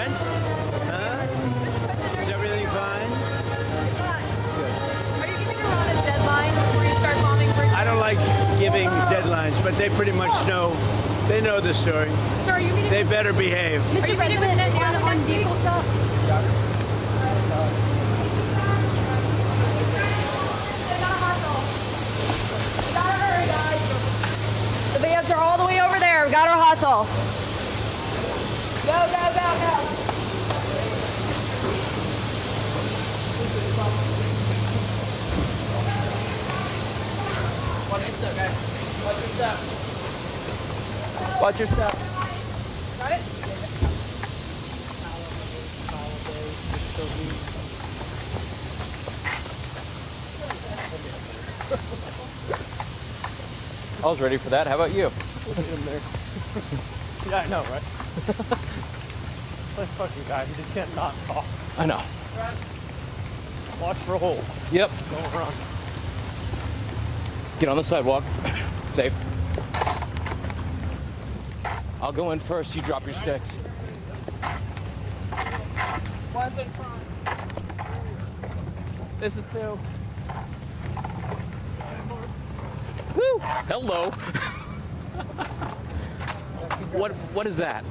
Brent? Huh? Is everything fine? Are you giving Iran a deadline before you start bombing bridges? I don't like giving deadlines, but they pretty much know. They know the story. So are you meeting? They better behave. Are you meeting with Netanyahu on vehicle stuff? The vans are all the way over there. We got our hustle. Go, go, go, go. Watch your step, guys. Watch your step. Watch your step. Got it? I was ready for that. How about you? Yeah, I know, right? It's like fucking guy who just can't not talk. I know. Watch for a hole. Yep. Don't run. Get on the sidewalk. Safe. I'll go in first. You drop your sticks. One's in front. This is two. Woo! Hello. What is that?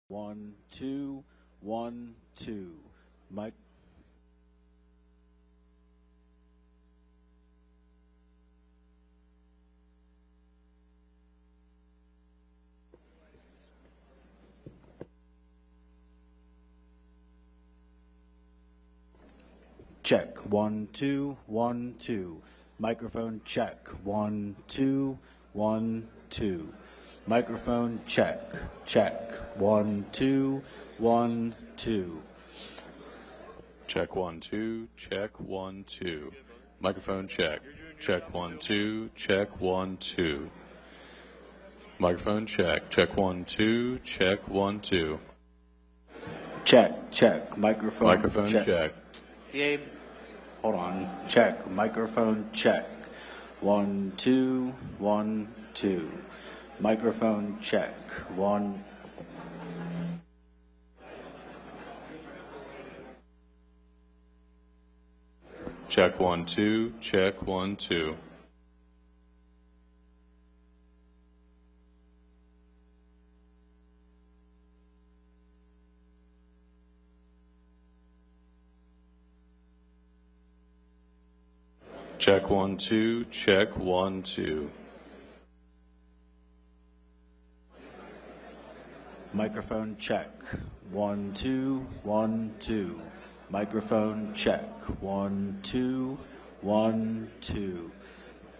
One, two, 1, 2. Mike. Check. 1, 2, 1, 2. Microphone check. 1, 2, 1, 2. Microphone check. Check. 1, 2, 1, 2. Check 1, 2. Check 1, 2. Microphone check. Check 1, 2. Check 1, 2. Microphone check. Check 1, 2. Check 1, 2. Check. Check. Microphone check. Gabe, hold on. Check. Microphone check. 1, 2, 1, 2. Microphone check. 1. Check 1, 2. Check 1, 2. Check 1 2. Check 1 2. Microphone check. 1 2 1 2. Microphone check. 1 2 1 2.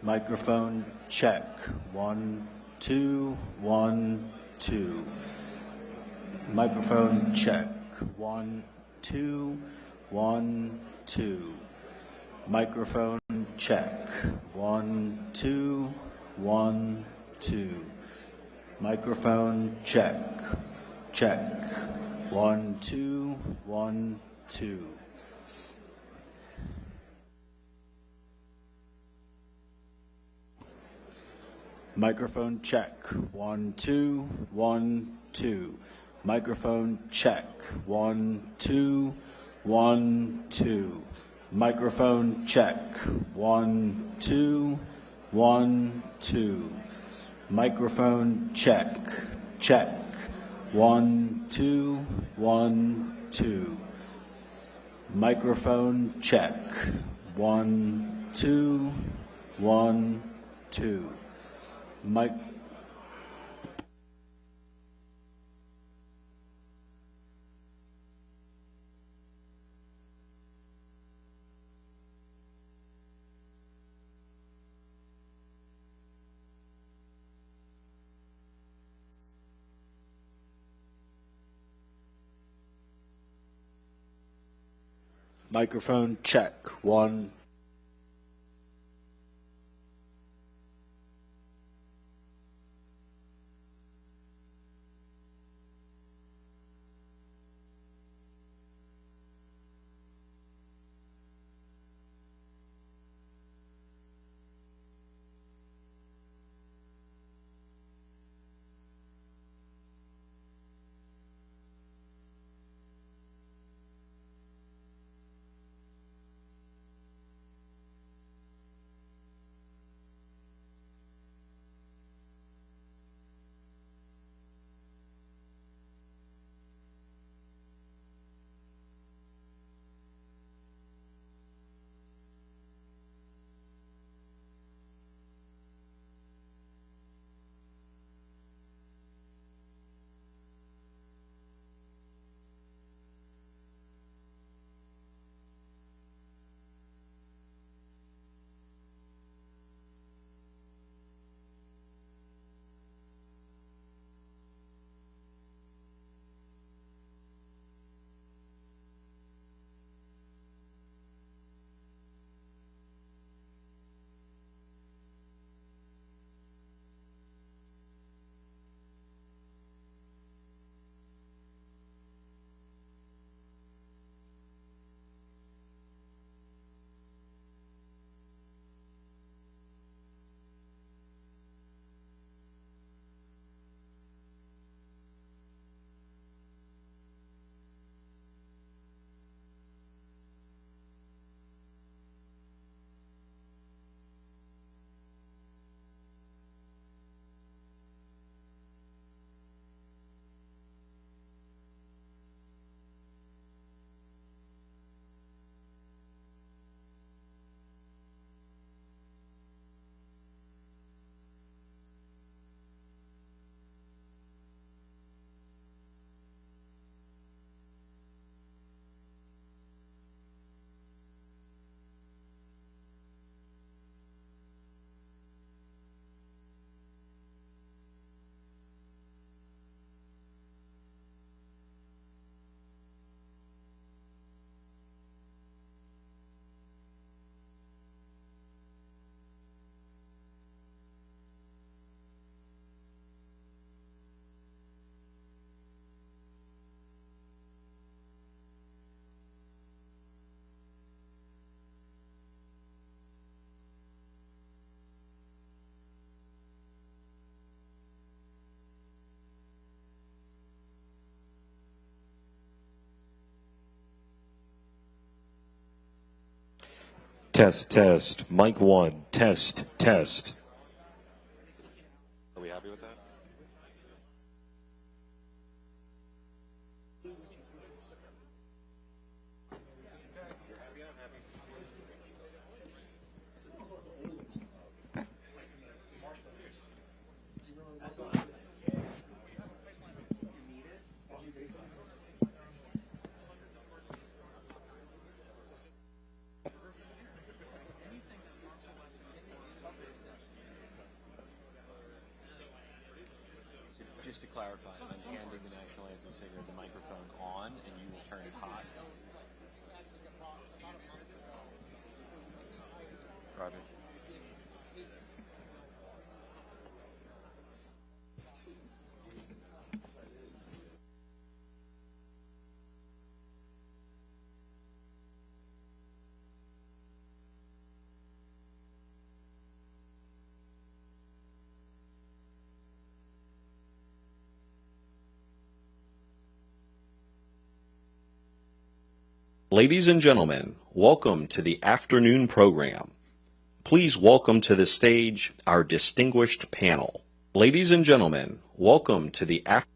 Microphone check. 1 2 1 2. Microphone check. 1 2 1 2. Microphone check. 1 2 1 2. Microphone check. Check. 1 2 1 2. Microphone check. 1 2 1 2. Microphone check. 1 2 1 2. Microphone check. 1 2 1 2. Microphone check. Check. 1 2 1 2. Microphone check. 1 2 1 2. Mic. Microphone check. 1. Test, test. Mic 1. Test, test. Are we happy with that? Just to clarify, I'm handing the national anthem singer the microphone on, and you will turn it hot. Roger. Ladies and gentlemen, welcome to the afternoon program. Please welcome to the stage our distinguished panel. Ladies and gentlemen, welcome to the afternoon.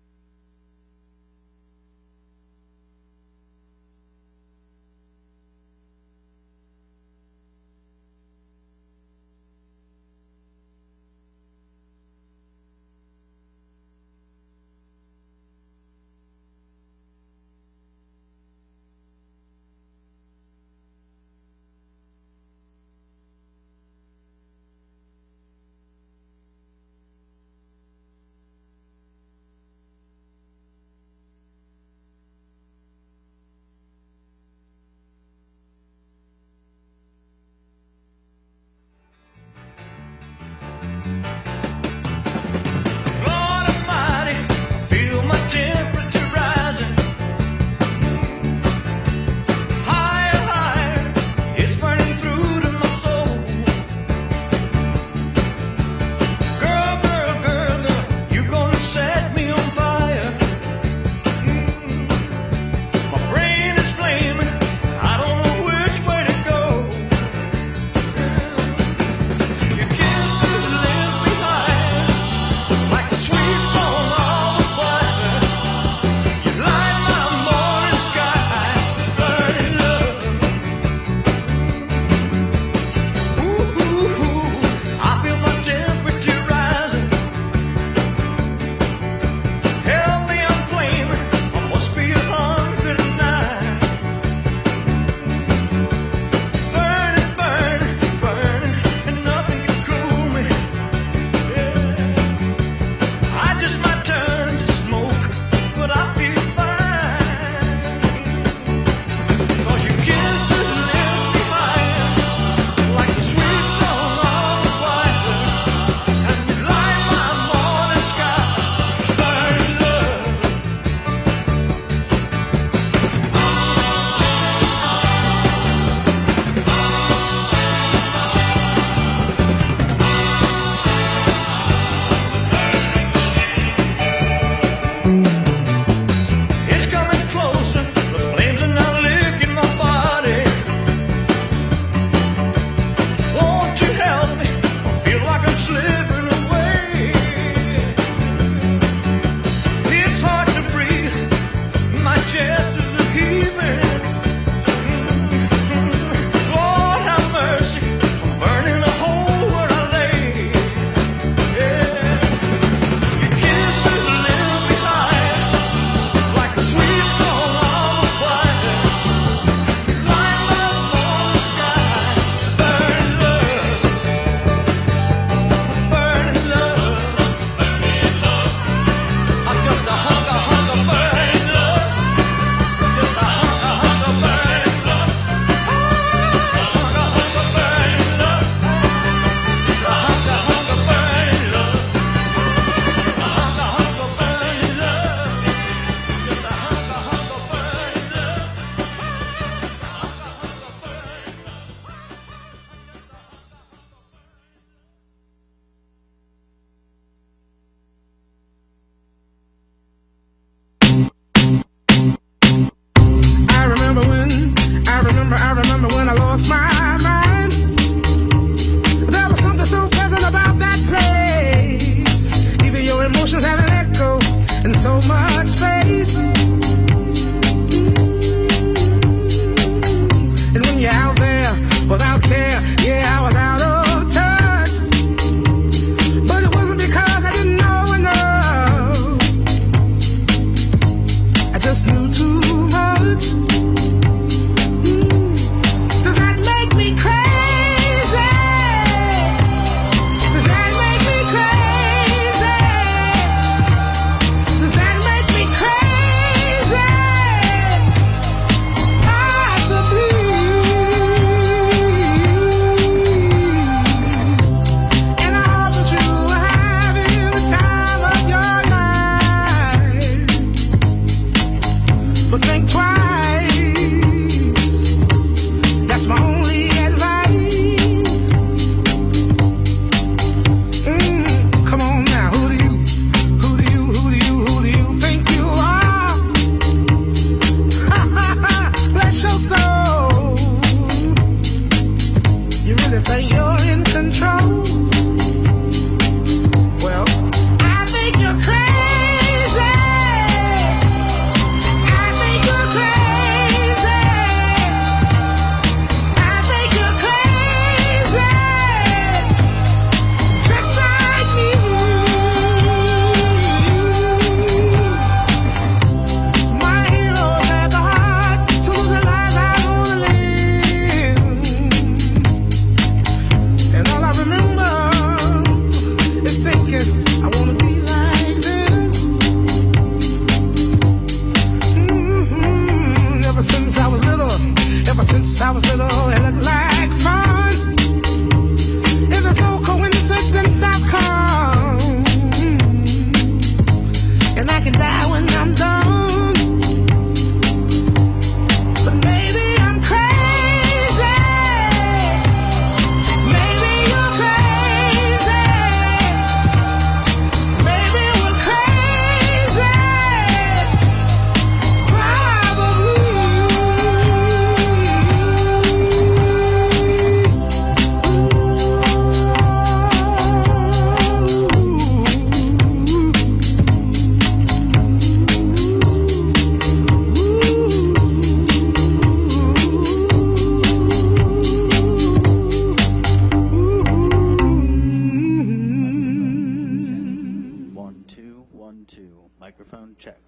Microphone check.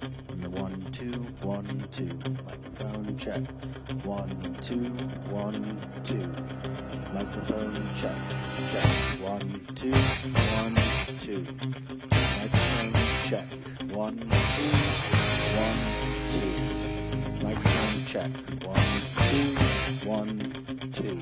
1, 2, 1, 2. Microphone check. 1, 2, 1, 2. Microphone check. Check. 1, 2, 1, 2. Microphone check. 1, 2, 1, 2. Microphone check. 1, 2, 1, 2.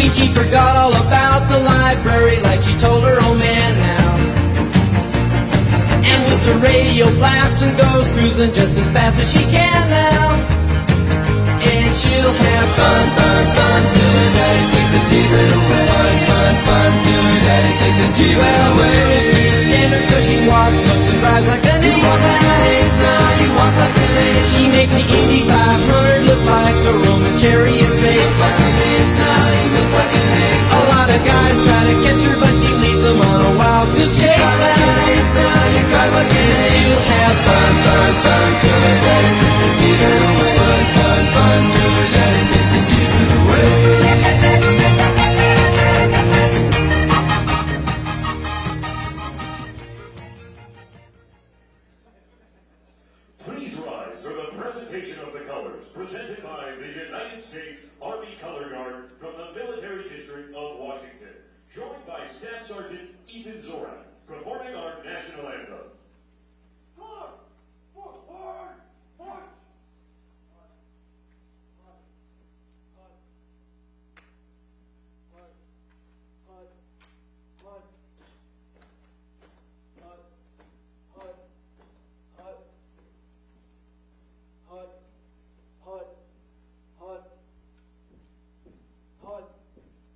She forgot all about the library like she told her old man now. And with the radio blasting goes cruising just as fast as she can now. And she'll have fun, fun, fun till her daddy takes a T-bit away. Fun, fun, fun till her daddy takes a T-bit away. where she walks, looks and drives like an ace. You walk like an ace now, you walk like an ace. She makes the Indy 500 look like a Roman chariot race. Like an ace now, you look like an ace. A lot of guys try to catch her, but she leads them on a wild goose chase. Like an ace now, you drive like an ace. She'll have fun, fun, fun till her daddy takes her teeter away. Fun, fun, fun till her daddy takes her teeter away. Please rise for the presentation of the colors, presented by the United States Army Color Guard from the Military District of Washington, joined by Staff Sergeant Ethan Zorak, performing our national anthem. Color! Forward! March!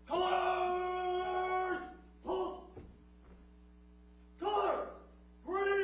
Colors! Colors! Free!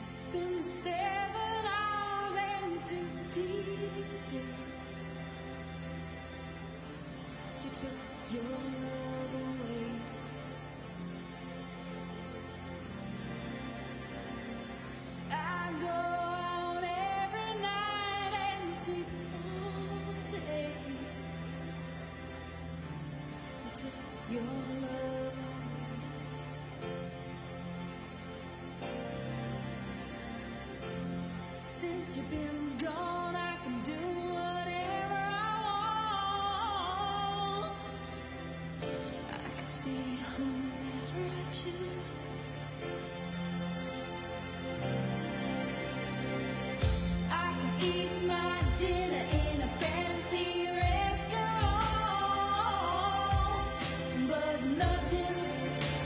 It's been 7 hours and 50 days since you took your love away. I go out every night and sleep all day since you took your love away. Since you've been gone, I can do whatever I want. I can see whomever I choose. I can eat my dinner in a fancy restaurant, but nothing,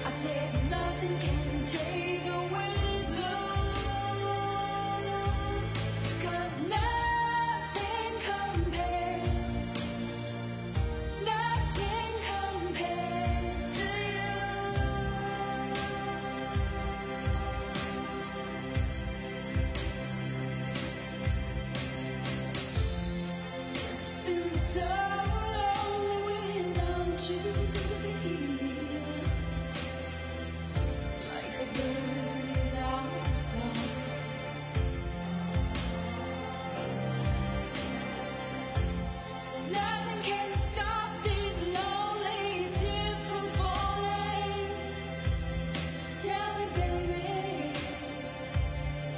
I said nothing can take away these blues. 'Cause nothing compares to you. It's been so lonely without you here, like a bird without a song. Nothing can stop these lonely tears from falling. Tell me, baby,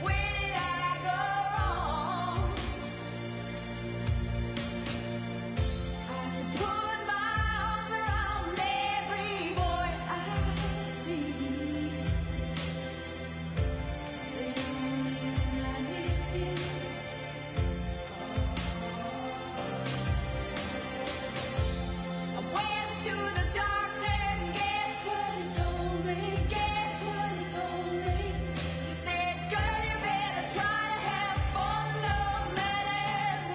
where did I go wrong? I put my arms around every boy I see. They only remind me of you. I went to the doctor and guess what he told me? Guess what he told me? He said, girl, you better try to have fun no matter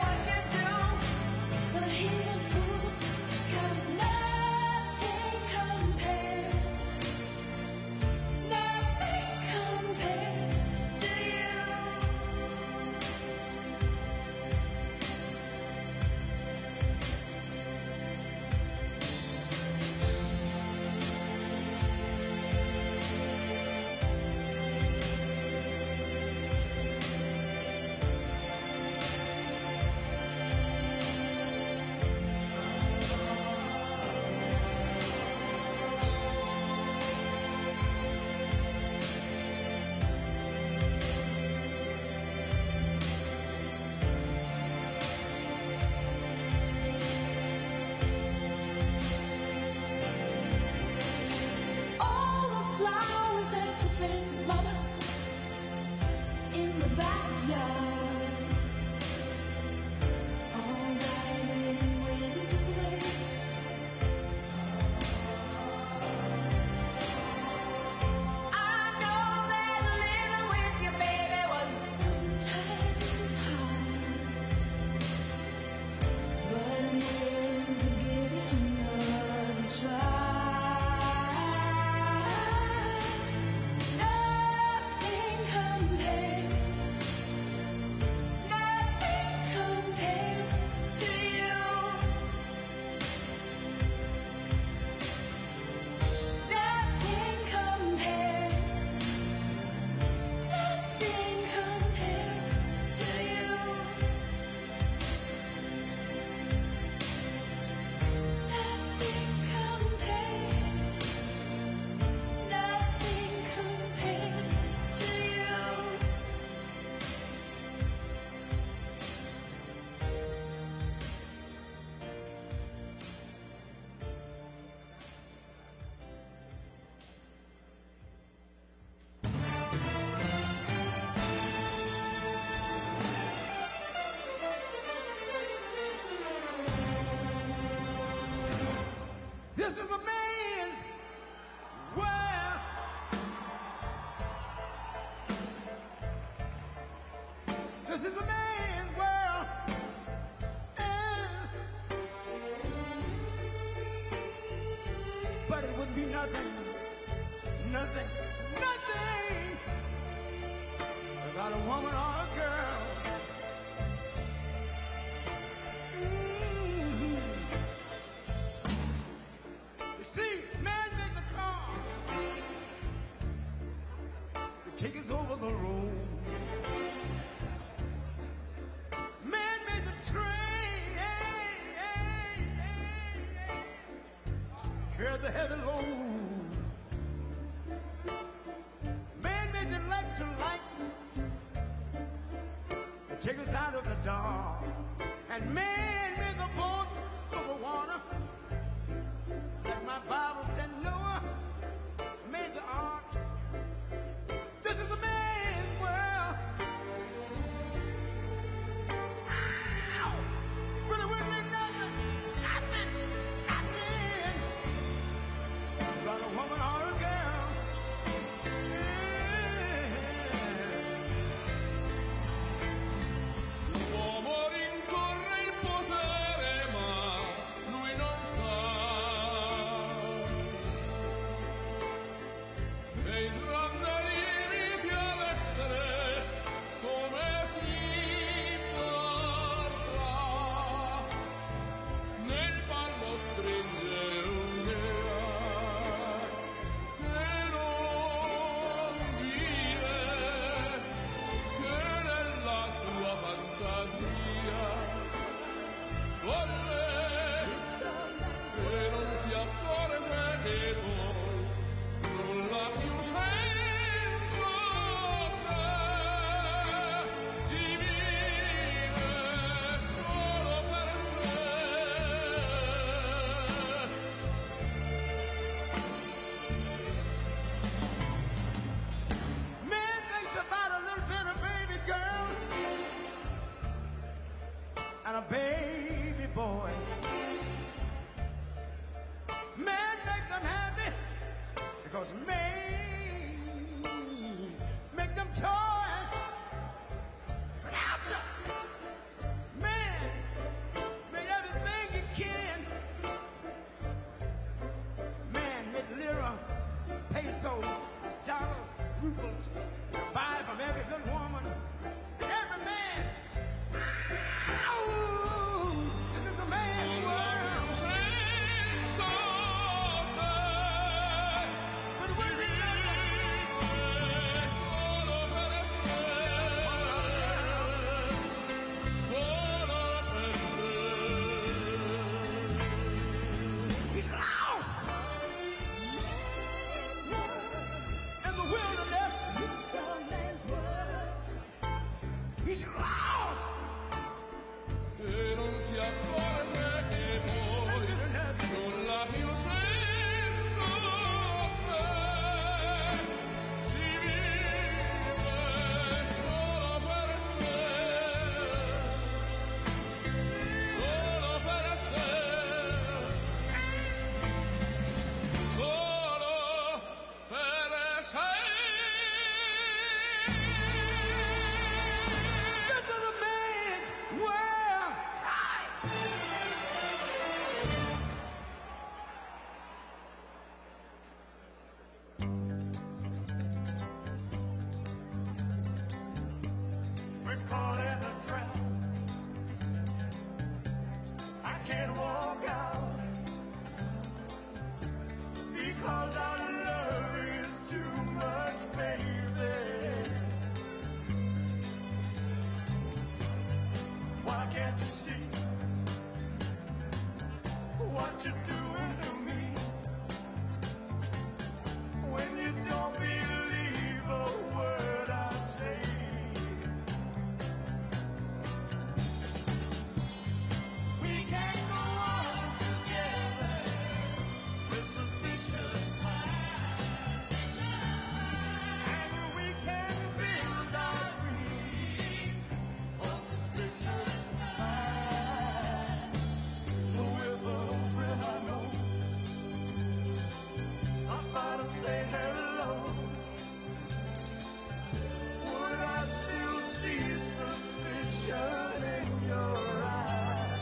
what you do. But he's a fool, 'cause nothing compares to you. All the flowers that you planted, mama, in the backyard, all died and went away. I know that living with you, baby, was sometimes hard, but I'm willing to give it another try. Nothing compares to you. Nothing compares to you. Nothing compares to you. This is a man's world. This is a man's world. But it would be nothing woman or a girl. You see, man made the car. It takes us over the road. Man made the train. Carry the heavy load. Man made the electric lights. It takes us out of the dark. And man made the boat for the water. Like my Bible said, Noah made the ark. This is a man's world. Ow! But it wouldn't mean nothing, nothing, nothing. About a woman or a girl. L'uomo rincorre il potere, ma lui non sa che il grande limite all'essere come si porta nel palmo stringe un'idea che non vive che nella sua fantasia volle se non si accorge che poi nulla più senza te si vive solo per sé. Man thinks about a little bit of baby girls and a baby boy. Man make them happy because man make them toys. But after man made everything he can. Man made lira, pesos, dollars, rubles, buy from every good woman, every man. Ow! This is a man's world. Senza te But it wouldn't be nothing. solo per sé, solo per sé. He's lost in the wilderness. He's lost. E non si accorge che poi nulla più senza te si vive solo per sé, solo per sé, solo per sé. This is a man's world. We're caught in a trap. I can't walk out because our love is too much, baby. Why can't you see what you're doing to me when you don't believe a word I say? We can't go on together with suspicious minds, and we can build our dreams on suspicious minds. So if an old friend I know stops by to say hello, would I still see suspicion in your eyes?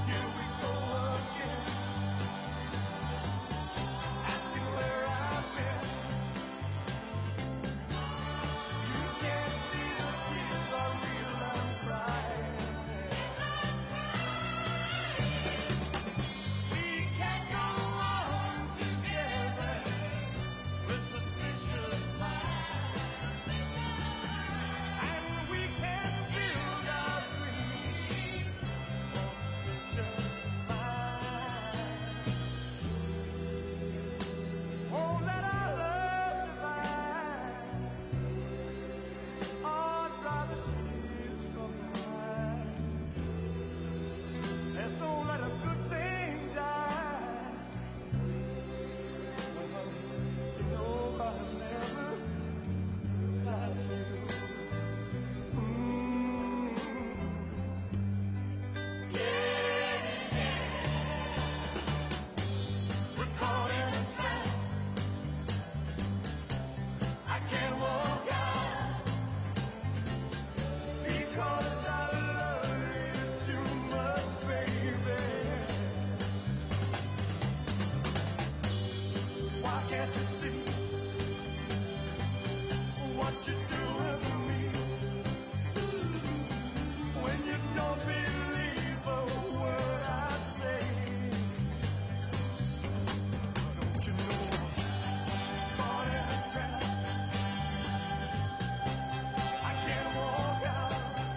Here we go again, asking where I've been. what you're doing to me. When you don't believe a word I say, don't you know I'm caught in a trap? I can't walk out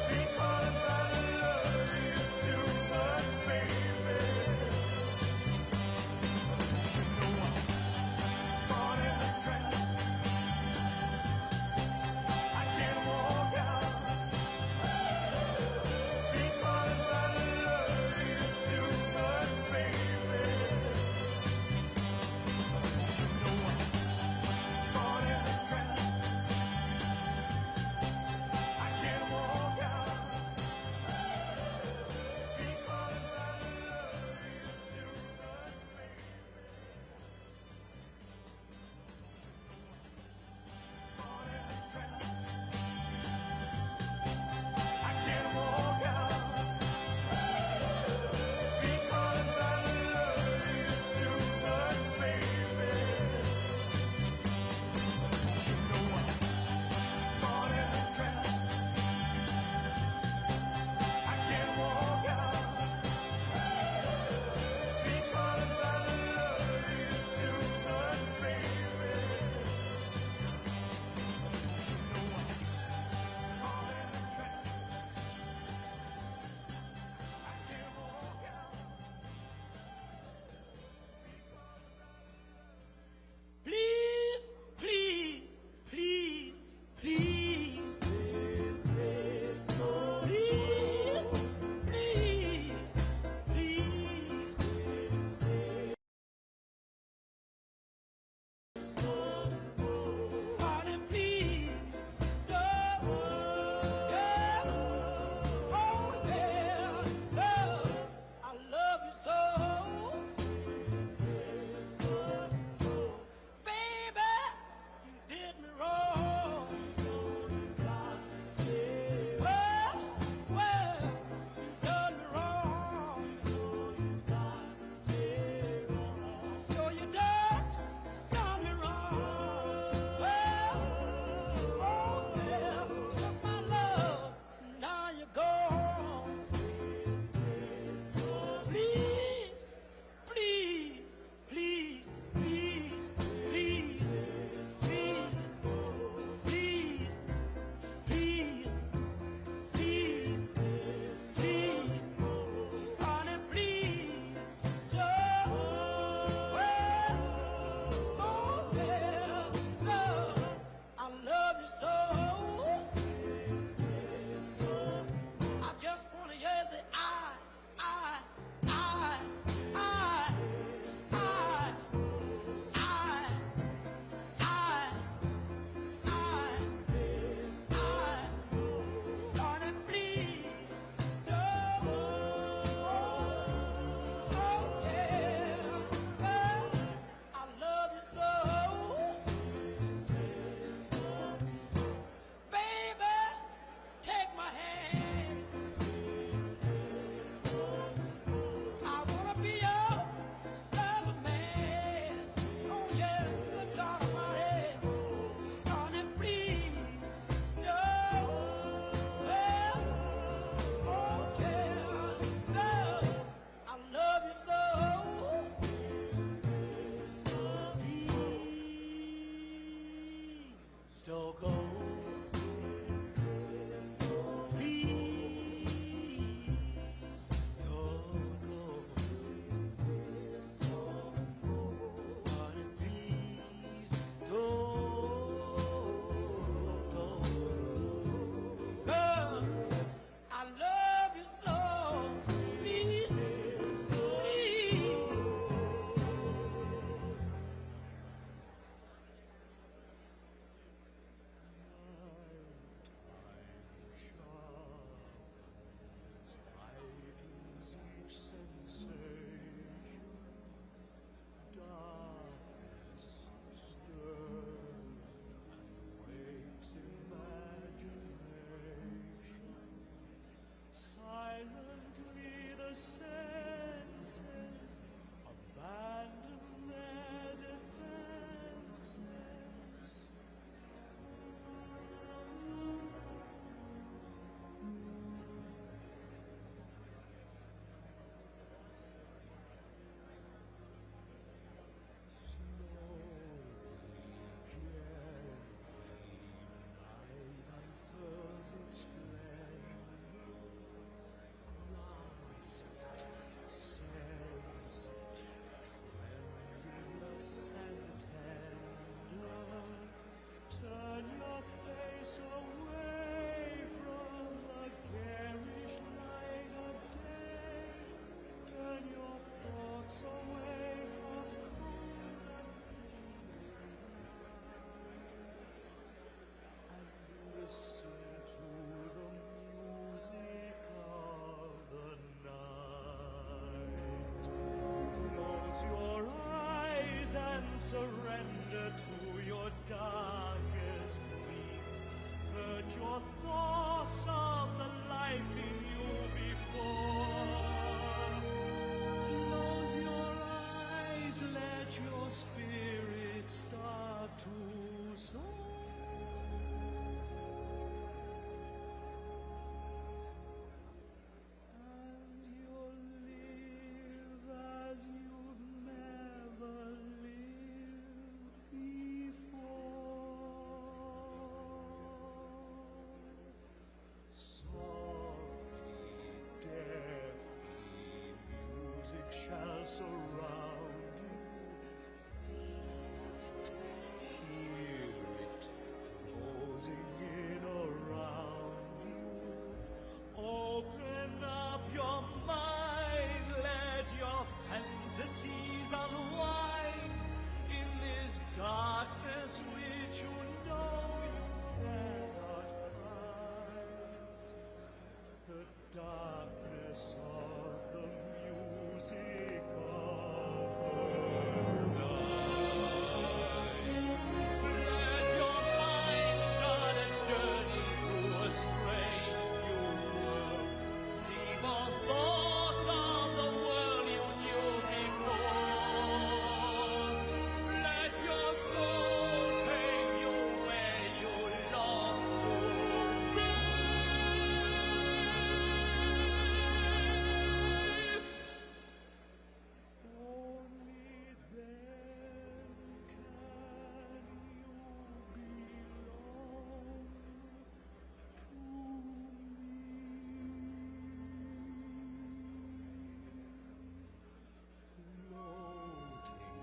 because I love you too much, baby. Don't you know I'm caught in a trap? I can't walk out because I love you too much, baby. Don't you know I'm caught in a trap? I can't walk out because I love you too much, baby. Caught in a trap. I can't walk out because I love you too much, baby. Don't you know I'm caught in a trap? I can't walk out because I love you too much, baby. Don't you know I'm caught in a trap? I can't walk out. Please, please, please, please, please, please, please. Honey, please, don't, yeah, oh yeah, oh, I love you so, baby, you did me wrong. Well, you done me wrong. So you done me wrong. Well, oh yeah, took my love, now you're gone. Please, please, please, please, please, please, please, please, please, please, honey, please, don't. Well, oh yeah, no, I love you so. I just wanna hear say I, I, I, I, I, I, honey, please, don't. Oh yeah, I love you so, baby. Take my hand. I wanna be your lover man. Oh yeah, good God Almighty, honey, please, no. Well, oh yeah, no, I love you so. Please, don't go. Please, don't go. Honey, please, don't go. I love you so. Please, please. its splendor, lost, sensed, tremulous and tender. Turn your face away from the garish light of day. Turn your thoughts away from cold and listen to the music of the night. Close your eyes and surrender to your darkest dreams. Purge your thoughts of the life in you before. Close your eyes, let your spirit start to soar. And you'll live as you've never lived before. Softly, deftly, music shall surround you. Feel it, hear it, closing in around you. Open up your mind, let your fantasies unwind in this darkness which you know you cannot find. The darkness of the music of the night. Let your mind start a journey through a strange new world. Leave all thoughts of the world you knew before. Let your soul take you where you long to be. Only then can you belong to me. Floating,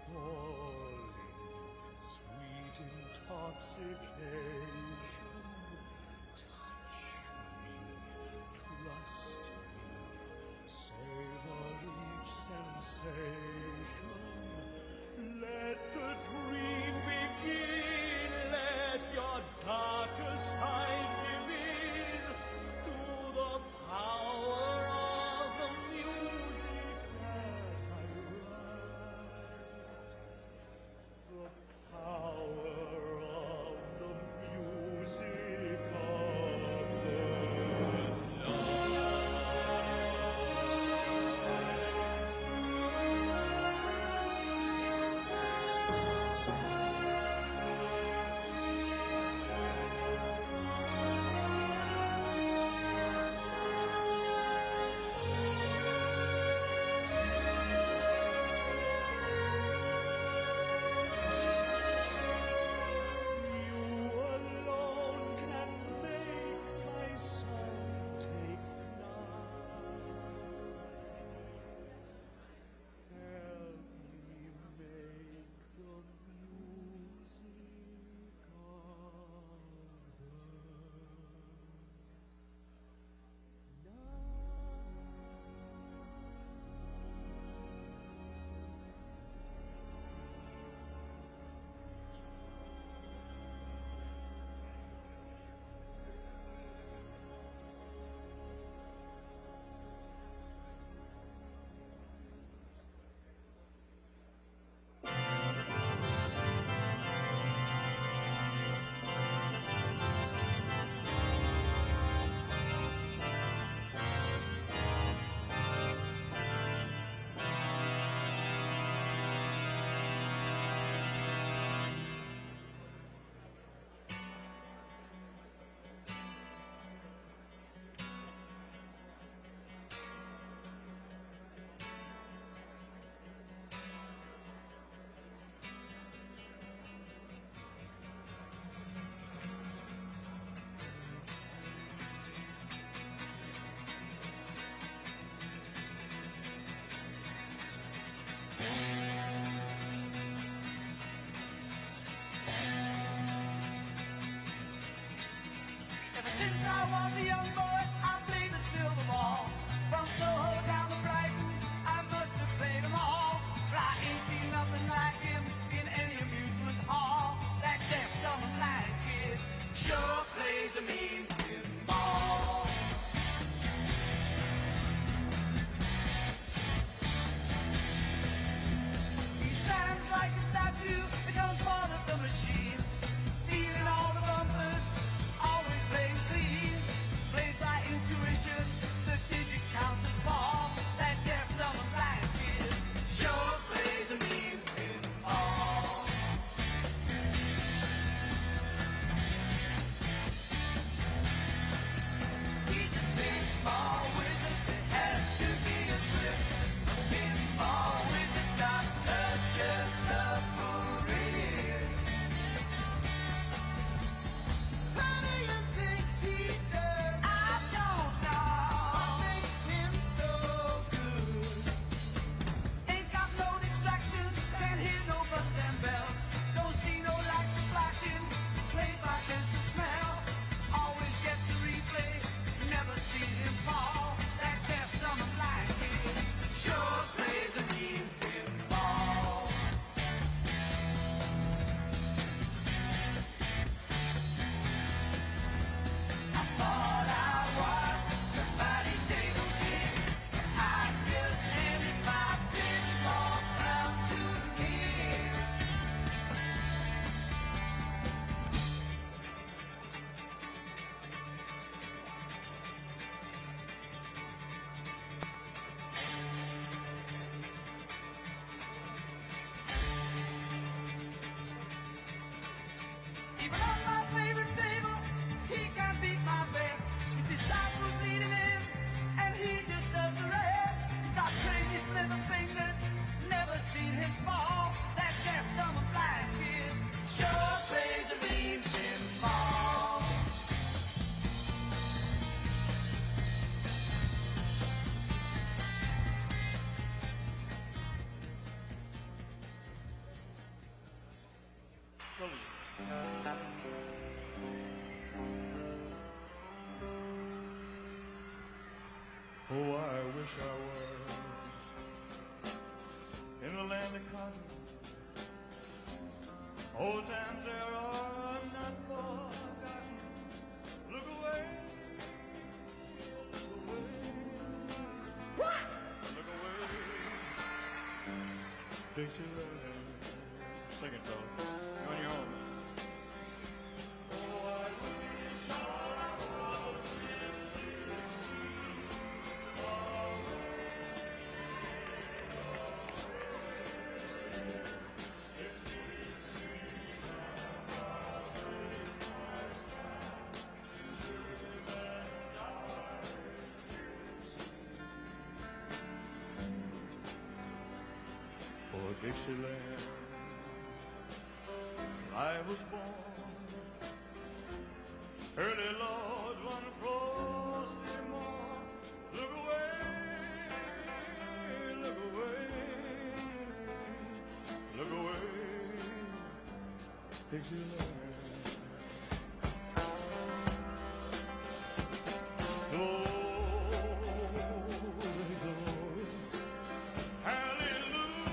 falling, sweet intoxication. Touch me, trust me, savor each sensation. Let the dream begin, let your darker side give in to the power of the music that I write. The power of the music of the night. plays a mean pinball. He stands like a statue, becomes part of the machine, stealing all the bumpers, always playing clean. Plays by intuition, the digit counters fall. That deaf, dumb, and blind kid sure plays a mean pinball. He's a pinball wizard, there has to be a twist. A pinball wizard's got such a submarine wrist. How do you think he does? I don't know. What makes him so good? Ain't got no distractions, can't hear no buttons and bells. Don't see no lights flashing, plays by sense of smell. Always gets a replay, never seen him fall. That deaf, dumb, and blind kid sure plays a mean pinball. I thought I was somebody table king, but I just handed my pinball crown to him. Even on my favorite table, he can't beat my best. His disciples needed him, and he just does the rest. He's got crazy flipper fingers, never seen him fall. That deaf, dumb, and blind kid sure plays a mean pinball. Oh, I wish I was in the land of cotton. Old times there are not forgotten. Look away, look away, look away. Dixieland, sing it, fella. You're on your own, man. Oh, I wish I was for Dixieland I was born. Early Lord, one frosty morn. Look away, look away, look away, Dixieland. Glory, glory, hallelujah.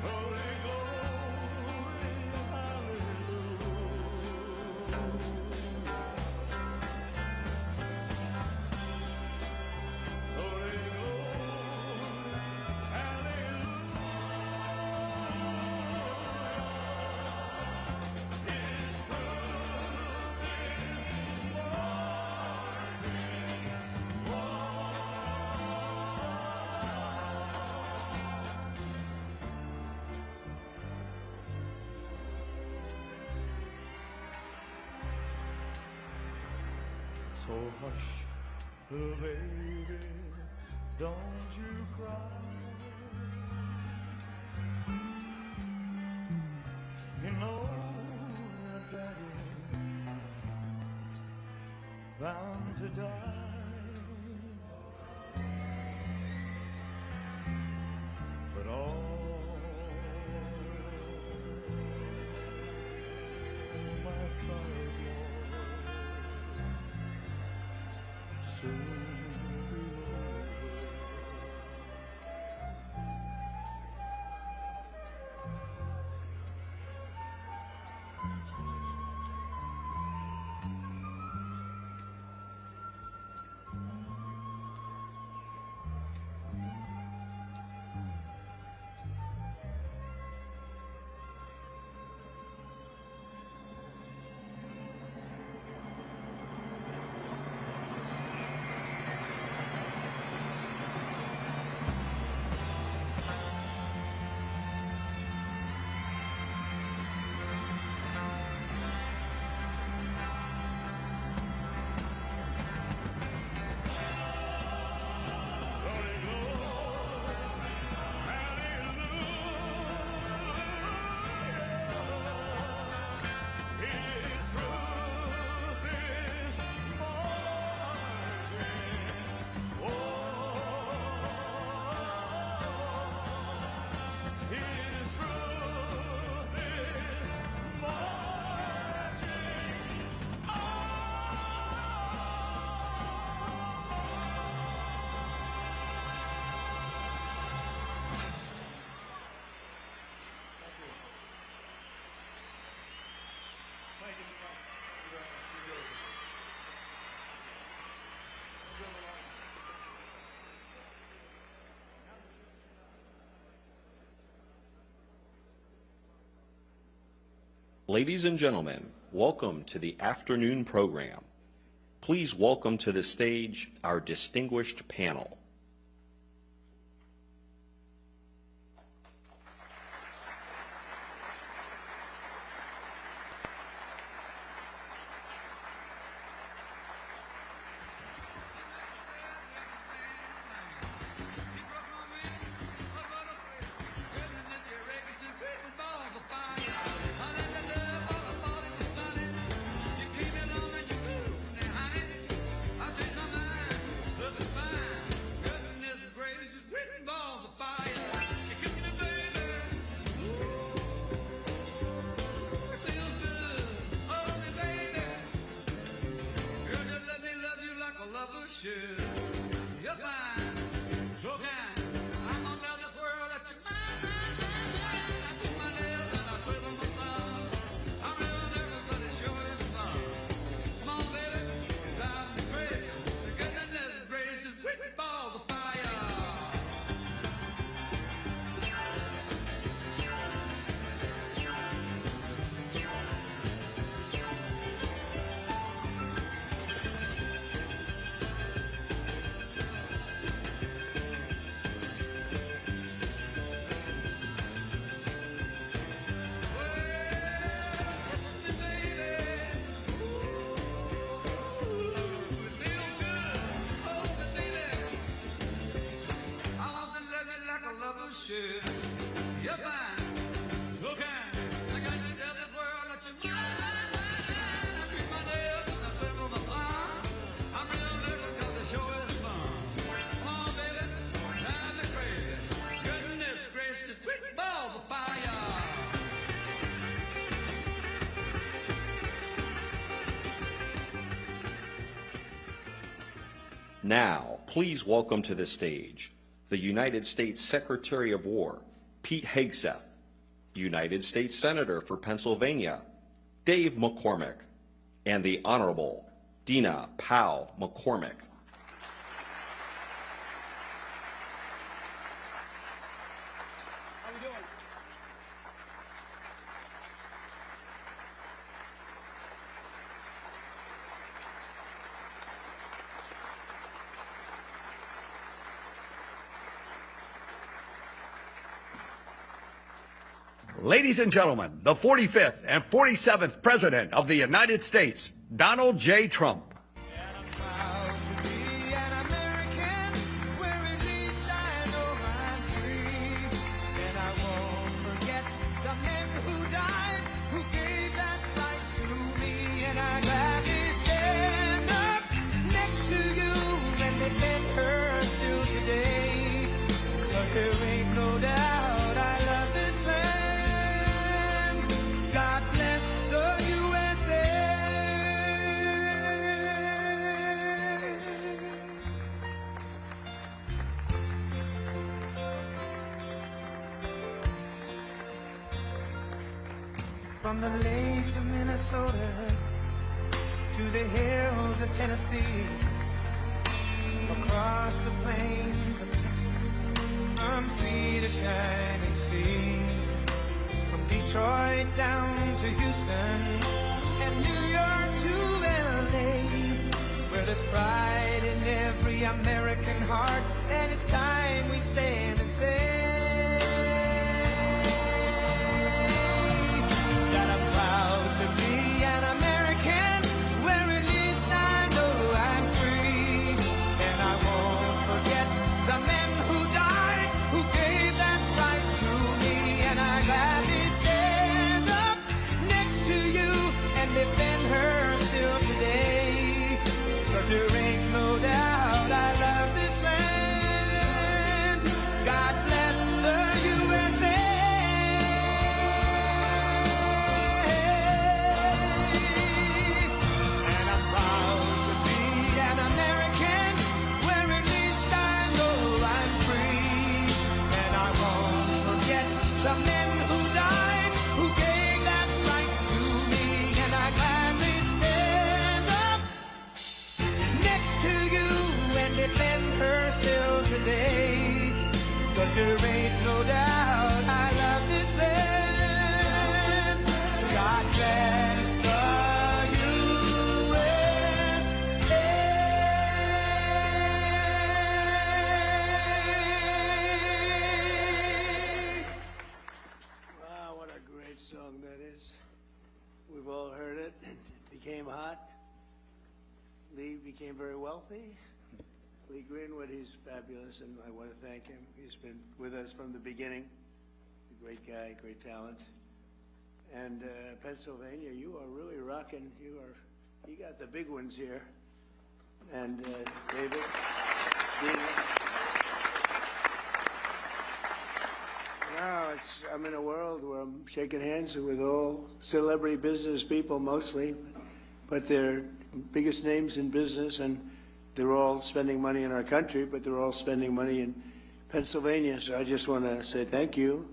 Glory, glory, hallelujah. Glory, so hush, little baby, don't you cry. You know that daddy bound to die, but all my trials, Lord, soon be over. Ladies and gentlemen, welcome to the afternoon program. Please welcome to the stage our distinguished panel. Now, please welcome to the stage the United States Secretary of War, Pete Hegseth, United States Senator for Pennsylvania, Dave McCormick, and the Honorable Dina Powell McCormick. Ladies and gentlemen, the 45th and 47th President of the United States, Donald J. Trump. From the lakes of Minnesota to the hills of Tennessee, across the plains of Texas, from sea to shining sea, from Detroit down to Houston and New York to LA, where there's pride in every American heart, and it's time we stand and say that I'm proud to be an American, where at least I know I'm free, and I won't forget the men who died, who gave that right to me, and I gladly stand up next to you and defend her still today, 'cause there ain't no doubt I love this land. God bless the USA. The men who died, who gave that right to me, and I gladly stand up next to you and defend her still today, 'cause there ain't no doubt I love this land. God bless We've all heard it. It became hot. Lee became very wealthy. Lee Greenwood, he's fabulous, and I want to thank him. He's been with us from the beginning. A great guy, great talent. And Pennsylvania, you are really rocking. You got the big ones here. And David, Dina. Now I'm in a world where I'm shaking hands with all celebrity business people mostly, but they're biggest names in business, and they're all spending money in our country, but they're all spending money in Pennsylvania. So I just want to say thank you.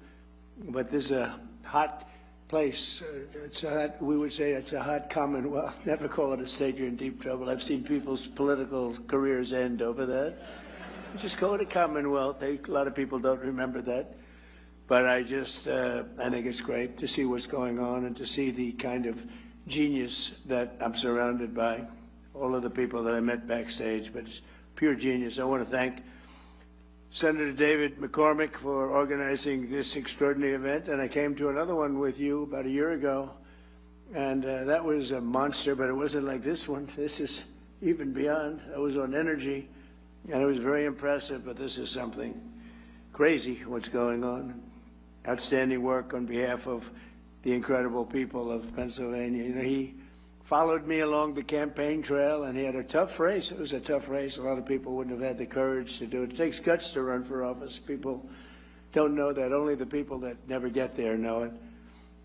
But this is a hot place. We would say it's a hot commonwealth. Never call it a state, you're in deep trouble. I've seen people's political careers end over that. Just call it a commonwealth. A lot of people don't remember that. But I think it's great to see what's going on and to see the kind of genius that I'm surrounded by. All of the people that I met backstage, but it's pure genius. I want to thank Senator David McCormick for organizing this extraordinary event, and I came to another one with you about a year ago, and that was a monster, but it wasn't like this one. This is even beyond. I was on energy, and it was very impressive, but this is something crazy what's going on. Outstanding work on behalf of the incredible people of Pennsylvania. You know, he followed me along the campaign trail, and he had a tough race. It was a tough race. A lot of people wouldn't have had the courage to do it. It takes guts to run for office. People don't know that. Only the people that never get there know it.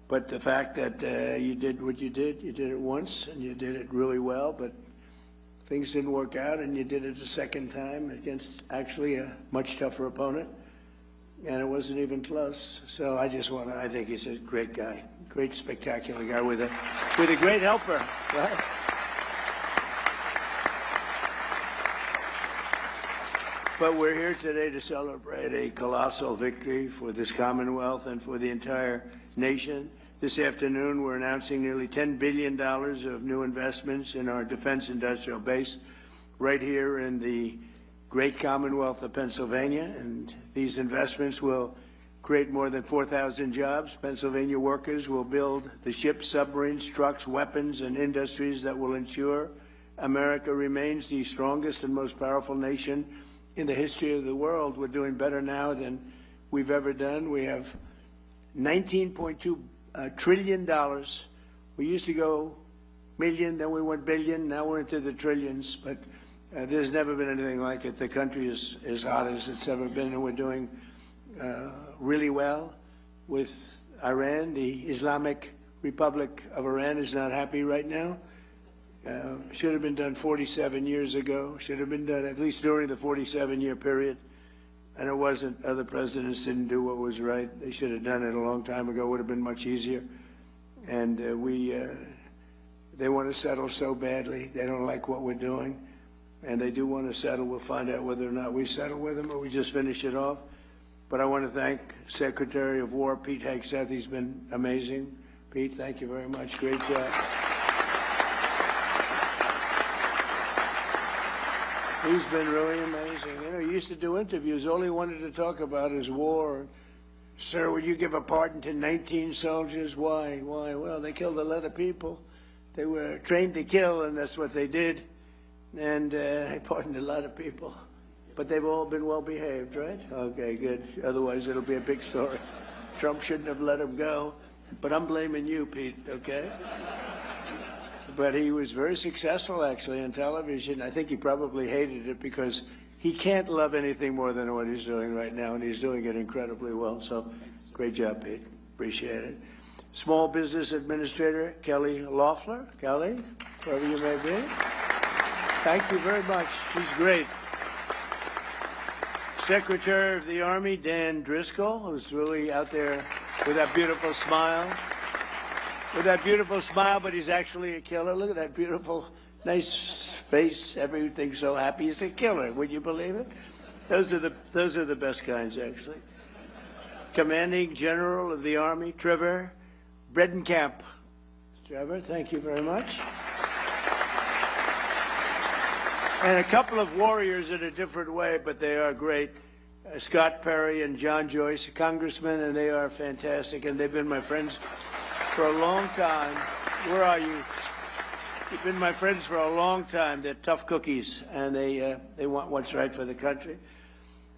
But the fact that you did what you did it once, and you did it really well, but things didn't work out, and you did it a second time against actually a much tougher opponent, and it wasn't even close. So I think he's a great guy. Great, spectacular guy with a great helper, right? But we're here today to celebrate a colossal victory for this Commonwealth and for the entire nation. This afternoon, we're announcing nearly $10 billion of new investments in our defense industrial base right here in the great Commonwealth of Pennsylvania, and these investments will create more than 4,000 jobs. Pennsylvania workers will build the ships, submarines, trucks, weapons, and industries that will ensure America remains the strongest and most powerful nation in the history of the world. We're doing better now than we've ever done. We have $19.2 trillion. We used to go million, then we went billion, now we're into the trillions, but there's never been anything like it. The country is as hot as it's ever been, and we're doing really well with Iran. The Islamic Republic of Iran is not happy right now. Should have been done 47 years ago. Should have been done at least during the 47-year period. And it wasn't. Other presidents didn't do what was right. They should have done it a long time ago. It would have been much easier. And they want to settle so badly. They don't like what we're doing. And they do want to settle. We'll find out whether or not we settle with them or we just finish it off. But I want to thank Secretary of War Pete Hegseth. He's been amazing. Pete, thank you very much. Great job. He's been really amazing. You know, he used to do interviews. All he wanted to talk about is war. Sir, would you give a pardon to 19 soldiers? Why? Why? Well, they killed a lot of people. They were trained to kill, and that's what they did. And I pardoned a lot of people. But they've all been well behaved, right? Okay, good. Otherwise, it'll be a big story. Trump shouldn't have let him go. But I'm blaming you, Pete, okay? But he was very successful, actually, on television. I think he probably hated it because he can't love anything more than what he's doing right now, and he's doing it incredibly well. So great job, Pete. Appreciate it. Small Business Administrator Kelly Loeffler. Kelly, wherever you may be. Thank you very much. She's great. Secretary of the Army, Dan Driscoll, who's really out there with that beautiful smile. With that beautiful smile, but he's actually a killer. Look at that beautiful, nice face. Everything's so happy. He's a killer. Would you believe it? Those are the best kinds, actually. Commanding General of the Army, Trevor Bredenkamp. Trevor, thank you very much. And a couple of warriors in a different way, but they are great. Scott Perry and John Joyce, congressmen, and they are fantastic, and they've been my friends for a long time. Where are you? You've been my friends for a long time. They're tough cookies, and they want what's right for the country.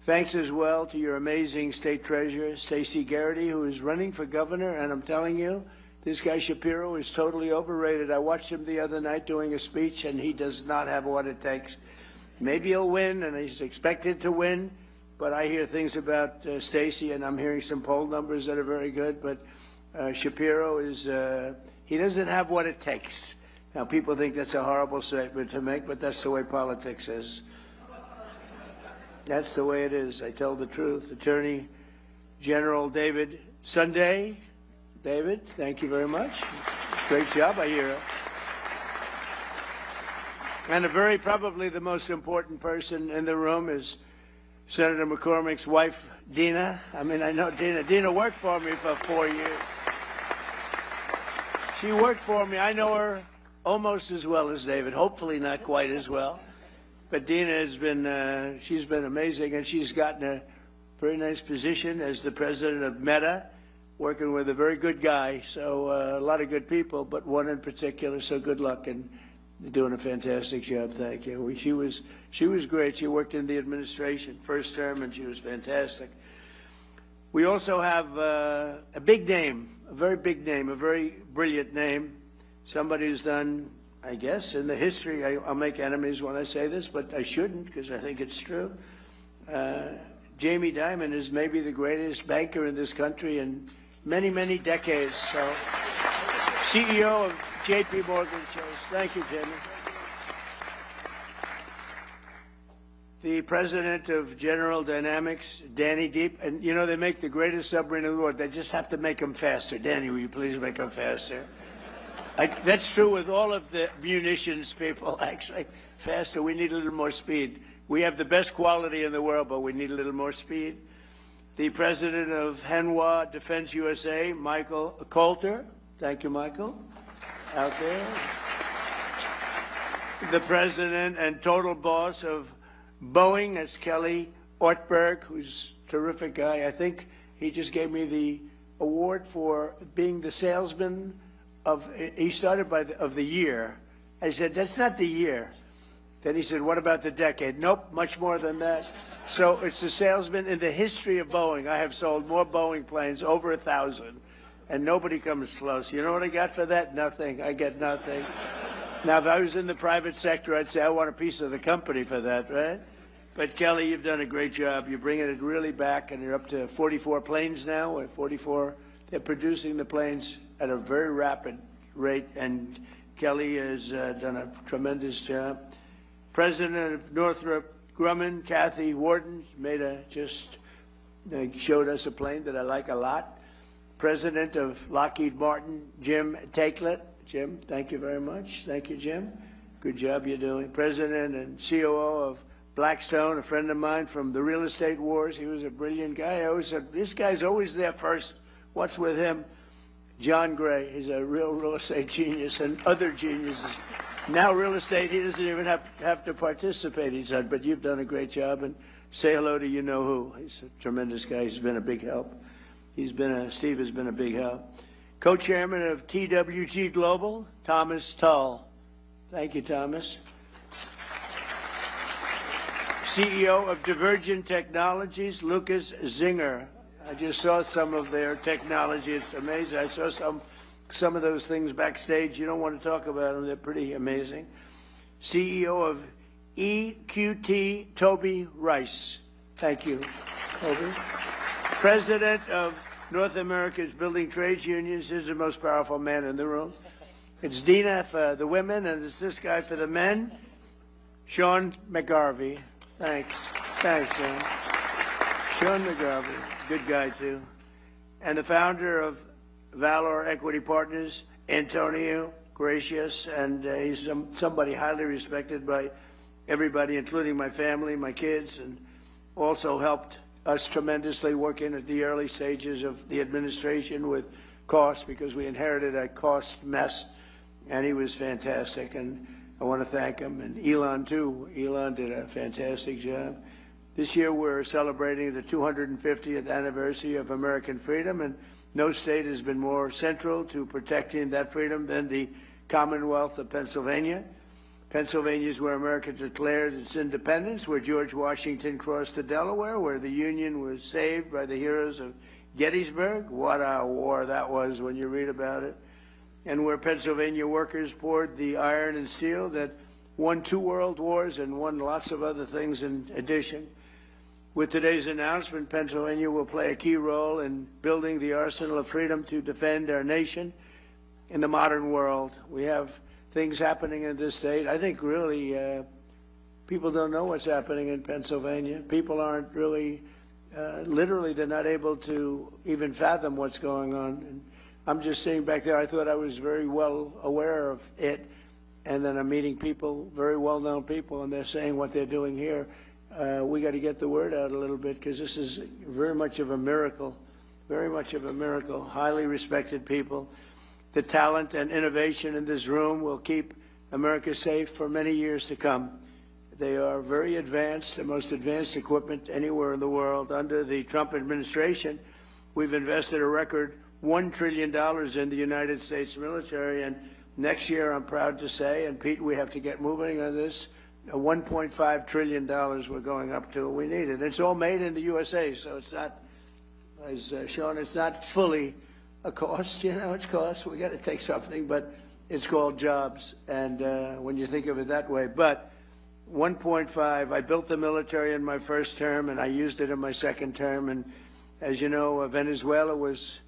Thanks as well to your amazing state treasurer, Stacey Garrity, who is running for governor, and I'm telling you, this guy Shapiro is totally overrated. I watched him the other night doing a speech, and he does not have what it takes. Maybe he'll win, and he's expected to win, but I hear things about Stacey, and I'm hearing some poll numbers that are very good, but Shapiro is, he doesn't have what it takes. Now, people think that's a horrible statement to make, but that's the way politics is. That's the way it is. I tell the truth. Attorney General David Sunday. David, thank you very much. Great job, I hear. And probably the most important person in the room is Senator McCormick's wife, Dina. I mean, I know Dina. Dina worked for me for 4 years. She worked for me. I know her almost as well as David, hopefully not quite as well. But Dina has been, she's been amazing, and she's gotten a very nice position as the president of Meta, working with a very good guy. So a lot of good people, but one in particular, so good luck, and you're doing a fantastic job. Thank you. She was great. She worked in the administration, first term, and she was fantastic. We also have a big name, a very big name, a very brilliant name, somebody who's done, I guess, in the history, I'll make enemies when I say this, but I shouldn't because I think it's true. Jamie Dimon is maybe the greatest banker in this country in many, many decades. So, CEO of J.P. Morgan Chase. Thank you, Jamie. The president of General Dynamics, Danny Deep, and you know, they make the greatest submarine in the world. They just have to make them faster. Danny, will you please make them faster? That's true with all of the munitions people, actually. Faster, we need a little more speed. We have the best quality in the world, but we need a little more speed. The president of Hanwha Defense USA, Michael Coulter. Thank you, Michael, out there. The president and total boss of Boeing, that's Kelly Ortberg, who's a terrific guy. I think he just gave me the award for being the salesman he started of the year. I said, that's not the year. Then he said, what about the decade? Nope, much more than that. So it's the salesman in the history of Boeing. I have sold more Boeing planes, over 1,000, and nobody comes close. You know what I got for that? Nothing. I get nothing. Now, if I was in the private sector, I'd say I want a piece of the company for that, right? But Kelly, you've done a great job. You're bringing it really back, and you're up to 44 planes now. Or 44. They're producing the planes at a very rapid rate, and Kelly has done a tremendous job. President of Northrop Grumman, Kathy Warden, showed us a plane that I like a lot. President of Lockheed Martin, Jim Takelet. Jim, thank you very much. Thank you, Jim. Good job you're doing. President and COO of Blackstone, a friend of mine from the real estate wars. He was a brilliant guy. I always said, this guy's always there first. What's with him? John Gray, he's a real estate genius, and other geniuses. Now real estate, he doesn't even have to participate, he said, but you've done a great job, and say hello to you-know-who. He's a tremendous guy. He's been a big help. Steve has been a big help. Co-chairman of TWG Global, Thomas Tull. Thank you, Thomas. CEO of Divergent Technologies, Lucas Zinger. I just saw some of their technology. It's amazing. I saw some of those things backstage. You don't want to talk about them. They're pretty amazing. CEO of EQT, Toby Rice. Thank you, Toby. President of North America's Building Trades Unions. Is the most powerful man in the room. It's Dina for the women, and it's this guy for the men. Sean McGarvey. Thanks. Thanks, man. Sean McGarvey. Good guy, too. And the founder of Valor Equity Partners, Antonio Gracious, and he's somebody highly respected by everybody, including my family, my kids, and also helped us tremendously working at the early stages of the administration with cost, because we inherited a cost mess, and he was fantastic, and I want to thank him. And Elon, too. Elon did a fantastic job. This year we're celebrating the 250th anniversary of American freedom, and no state has been more central to protecting that freedom than the Commonwealth of Pennsylvania. Pennsylvania is where America declared its independence, where George Washington crossed the Delaware, where the Union was saved by the heroes of Gettysburg. What a war that was when you read about it. And where Pennsylvania workers poured the iron and steel that won 2 world wars and won lots of other things in addition. With today's announcement, Pennsylvania will play a key role in building the arsenal of freedom to defend our nation in the modern world. We have things happening in this state. I think really people don't know what's happening in Pennsylvania. People aren't really, literally, they're not able to even fathom what's going on. And I'm just sitting back there. I thought I was very well aware of it. And then I'm meeting people, very well-known people, and they're saying what they're doing here. We got to get the word out a little bit because this is very much of a miracle, very much of a miracle. Highly respected people. The talent and innovation in this room will keep America safe for many years to come. They are very advanced, the most advanced equipment anywhere in the world. Under the Trump administration, we've invested a record $1 trillion in the United States military, and next year, I'm proud to say, and Pete, we have to get moving on this, $1.5 trillion we're going up to. We need it. It's all made in the USA, so it's not, as Sean, it's not fully a cost. You know, it's cost. We got to take something, but it's called jobs, and when you think of it that way. But 1.5, I built the military in my first term, and I used it in my second term, and as you know, Venezuela was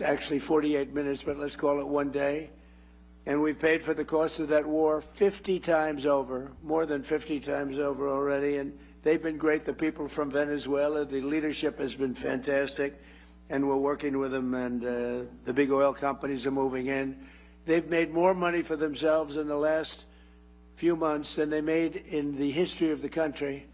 actually 48 minutes, but let's call it 1 day. And we've paid for the cost of that war 50 times over, more than 50 times over already. And they've been great, the people from Venezuela. The leadership has been fantastic, and we're working with them, and the big oil companies are moving in. They've made more money for themselves in the last few months than they made in the history of the country.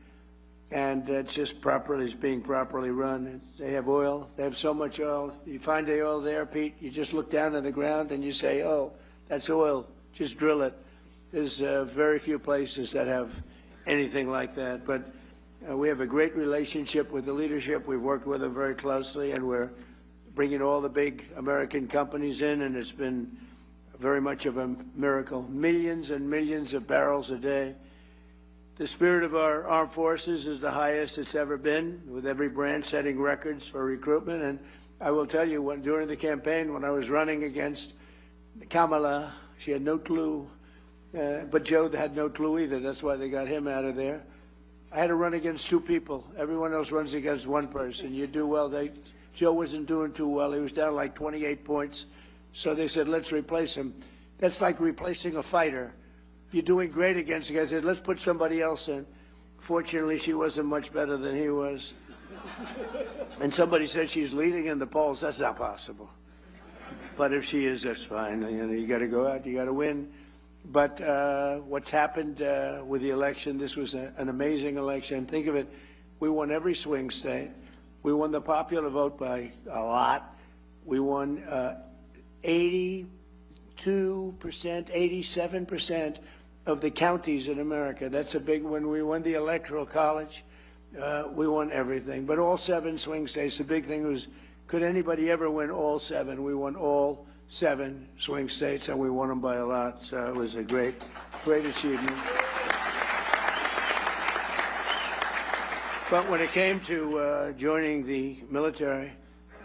And it's just it's being properly run. They have oil. They have so much oil. You find the oil there, Pete, you just look down on the ground and you say, oh, that's oil. Just drill it. There's very few places that have anything like that. But we have a great relationship with the leadership. We've worked with them very closely, and we're bringing all the big American companies in, and it's been very much of a miracle. Millions and millions of barrels a day. The spirit of our armed forces is the highest it's ever been, with every branch setting records for recruitment. And I will tell you, during the campaign, when I was running against Kamala, she had no clue, but Joe had no clue either. That's why they got him out of there. I had to run against 2 people. Everyone else runs against 1 person. You do well. Joe wasn't doing too well. He was down like 28 points. So they said, let's replace him. That's like replacing a fighter. You're doing great against the guy. I said, let's put somebody else in. Fortunately, she wasn't much better than he was. And somebody said she's leading in the polls. That's not possible. But if she is, that's fine. You got to go out. You got to win. But what's happened with the election, this was an amazing election. Think of it. We won every swing state. We won the popular vote by a lot. We won 82%, 87% of the counties in America. That's a big one. We won the Electoral College. We won everything. But all 7 swing states, the big thing was, could anybody ever win all 7? We won all 7 swing states, and we won them by a lot. So it was a great, great achievement. But when it came to joining the military,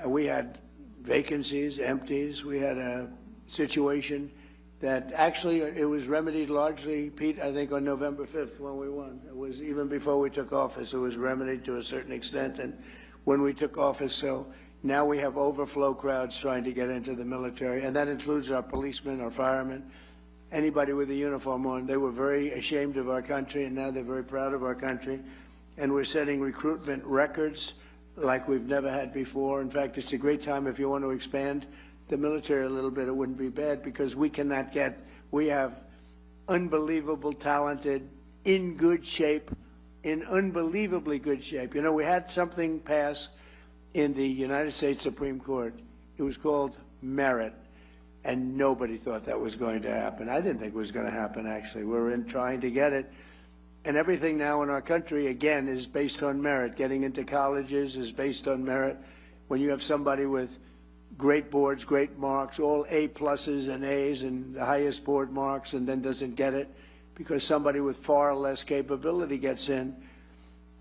we had vacancies, empties. We had a situation that actually it was remedied largely, Pete, I think on November 5th when we won. It was even before we took office, it was remedied to a certain extent. And when we took office, so now we have overflow crowds trying to get into the military, and that includes our policemen, our firemen, anybody with a uniform on. They were very ashamed of our country, and now they're very proud of our country. And we're setting recruitment records like we've never had before. In fact, it's a great time if you want to expand the military a little bit. It wouldn't be bad because we have unbelievable talented, in good shape, in unbelievably good shape. You know, we had something pass in the United States Supreme Court. It was called merit, and nobody thought that was going to happen. I didn't think it was going to happen, actually. We were trying to get it. And everything now in our country, again, is based on merit. Getting into colleges is based on merit. When you have somebody with great boards, great marks, all A pluses and A's and the highest board marks, and then doesn't get it because somebody with far less capability gets in,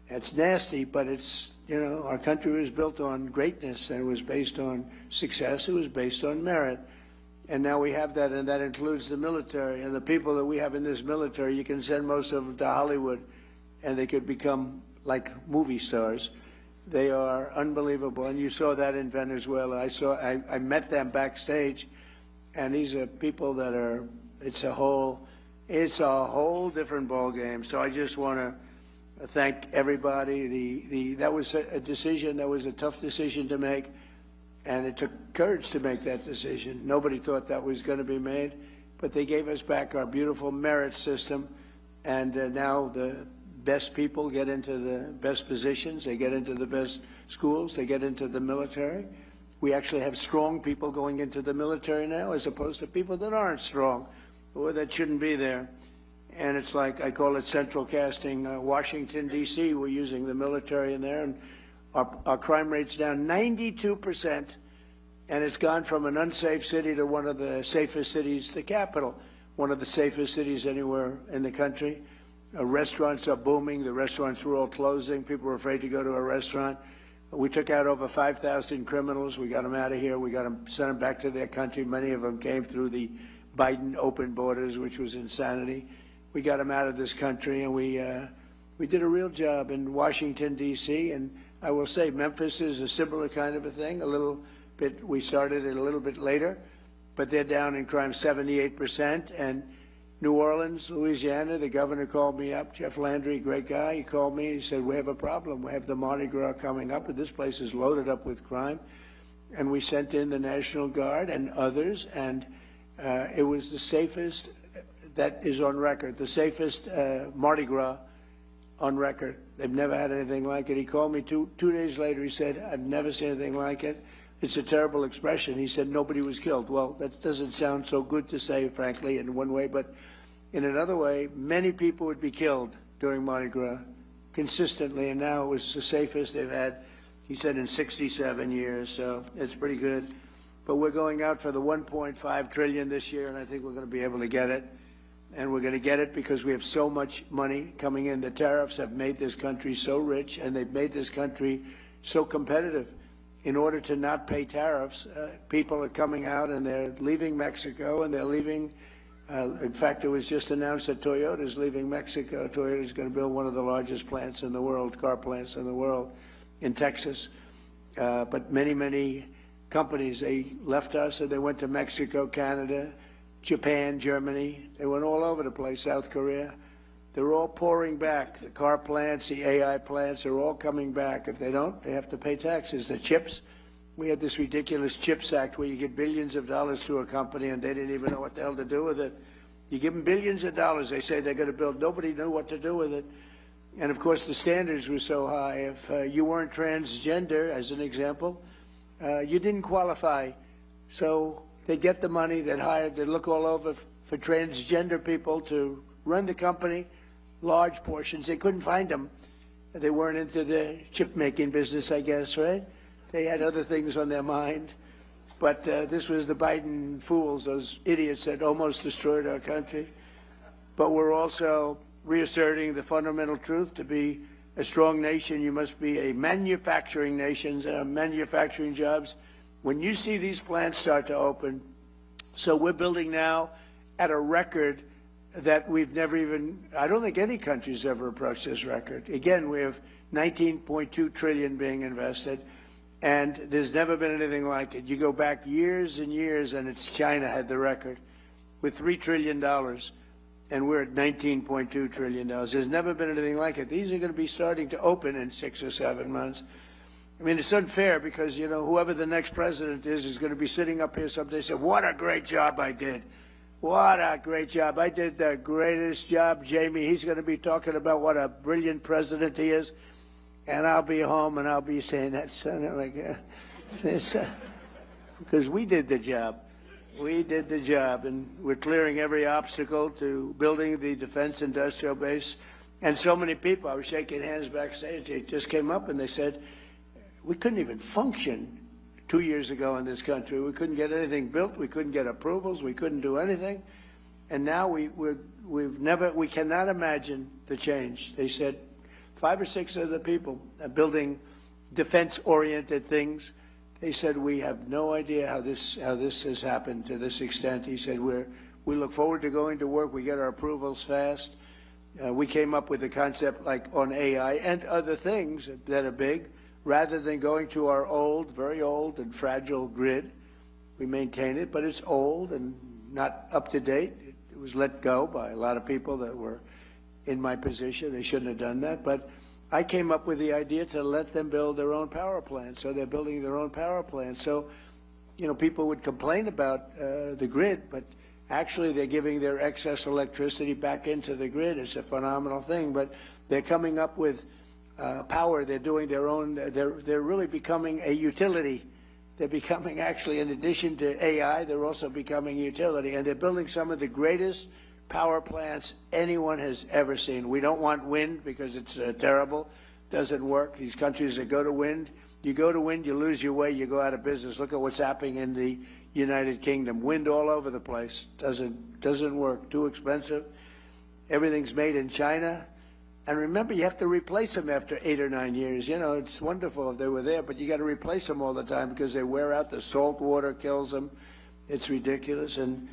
it's nasty, but it's, you know, our country was built on greatness, and it was based on success. It was based on merit. And now we have that, and that includes the military. And the people that we have in this military, you can send most of them to Hollywood, and they could become like movie stars. They are unbelievable, and you saw that in Venezuela. I met them backstage, and these are people that are. It's a whole different ball game. So I just want to thank everybody. That was a decision. That was a tough decision to make. And it took courage to make that decision. Nobody thought that was going to be made, but they gave us back our beautiful merit system, and now the best people get into the best positions, they get into the best schools, they get into the military. We actually have strong people going into the military now as opposed to people that aren't strong or that shouldn't be there. And it's like, I call it central casting. Washington, D.C., we're using the military in there, and our crime rate's down 92%, and it's gone from an unsafe city to one of the safest cities, the capital, one of the safest cities anywhere in the country. Restaurants are booming. The restaurants were all closing. People were afraid to go to a restaurant. We took out over 5,000 criminals. We got them out of here. We got them, sent them back to their country. Many of them came through the Biden open borders, which was insanity. We got them out of this country, and we did a real job in Washington, D.C., and I will say Memphis is a similar kind of a thing, a little bit. We started it a little bit later, but they're down in crime 78%. And New Orleans, Louisiana, the governor called me up, Jeff Landry, great guy. He called me and he said, we have a problem. We have the Mardi Gras coming up, and this place is loaded up with crime. And we sent in the National Guard and others, and it was the safest, that is on record, the safest Mardi Gras on record. They've never had anything like it. He called me two days later. He said, I've never seen anything like it. It's a terrible expression. He said, nobody was killed. Well, that doesn't sound so good to say, frankly, in one way, but in another way, many people would be killed during Mardi Gras consistently, and now it was the safest they've had, he said, in 67 years, so it's pretty good. But we're going out for the $1.5 trillion this year, and I think we're going to be able to get it. And we're going to get it because we have so much money coming in. The tariffs have made this country so rich, and they've made this country so competitive. In order to not pay tariffs, people are coming out and they're leaving Mexico, and they're leaving. In fact, it was just announced that Toyota is leaving Mexico. Toyota is going to build one of the largest plants in the world, car plants in the world, in Texas. But many, many companies, they left us and they went to Mexico, Canada, Japan, Germany. They went all over the place, South Korea. They're all pouring back. The car plants, the AI plants are all coming back. If they don't, they have to pay taxes. The chips, we had this ridiculous CHIPS Act where you give billions of dollars to a company and they didn't even know what the hell to do with it. You give them billions of dollars, they say they're going to build. Nobody knew what to do with it. And of course, the standards were so high. If you weren't transgender, as an example, you didn't qualify. So they'd get the money, they'd look all over for transgender people to run the company, large portions. They couldn't find them. They weren't into the chip-making business, I guess, right? They had other things on their mind. But this was the Biden fools, those idiots that almost destroyed our country. But we're also reasserting the fundamental truth: to be a strong nation, you must be a manufacturing nation, manufacturing jobs. When you see these plants start to open, so we're building now at a record that we've never even, I don't think any country's ever approached this record. Again, we have $19.2 trillion being invested, and there's never been anything like it. You go back years and years, and it's China had the record with $3 trillion, and we're at $19.2 trillion. There's never been anything like it. These are going to be starting to open in 6 or 7 months. I mean, it's unfair because, you know, whoever the next president is going to be sitting up here someday and say, what a great job I did. What a great job. I did the greatest job, Jamie. He's going to be talking about what a brilliant president he is. And I'll be home and I'll be saying that, son, like, because we did the job. We did the job, and we're clearing every obstacle to building the defense industrial base. And so many people, I was shaking hands backstage, they just came up and they said, we couldn't even function 2 years ago in this country. We couldn't get anything built. We couldn't get approvals. We couldn't do anything. And now we cannot imagine the change. They said 5 or 6 of the people building defense-oriented things, they said, we have no idea how this has happened to this extent. He said, we look forward to going to work. We get our approvals fast. We came up with a concept like on AI and other things that are big. Rather than going to our old, very old and fragile grid, we maintain it, but it's old and not up to date. It was let go by a lot of people that were in my position. They shouldn't have done that. But I came up with the idea to let them build their own power plant. So they're building their own power plant. So, you know, people would complain about the grid, but actually they're giving their excess electricity back into the grid. It's a phenomenal thing. But they're coming up with power. They're doing their own. They're really becoming a utility. They're becoming, actually, in addition to AI, they're also becoming a utility. And they're building some of the greatest power plants anyone has ever seen. We don't want wind because it's terrible. Doesn't work. These countries that go to wind, you go to wind, you lose your way, you go out of business. Look at what's happening in the United Kingdom. Wind all over the place. Doesn't work. Too expensive. Everything's made in China. And remember, you have to replace them after 8 or 9 years. You know, it's wonderful if they were there, but you got to replace them all the time because they wear out. The salt water kills them. It's ridiculous. And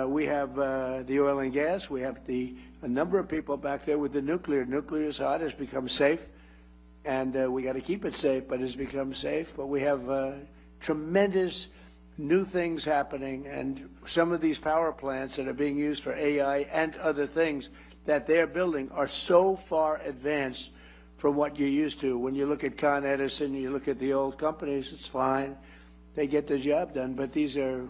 we have the oil and gas. We have a number of people back there with the nuclear. Nuclear is hot. It's become safe. And we got to keep it safe, but it's become safe. But we have tremendous new things happening. And some of these power plants that are being used for AI and other things that they're building are so far advanced from what you're used to. When you look at Con Edison, you look at the old companies, it's fine. They get the job done. But these are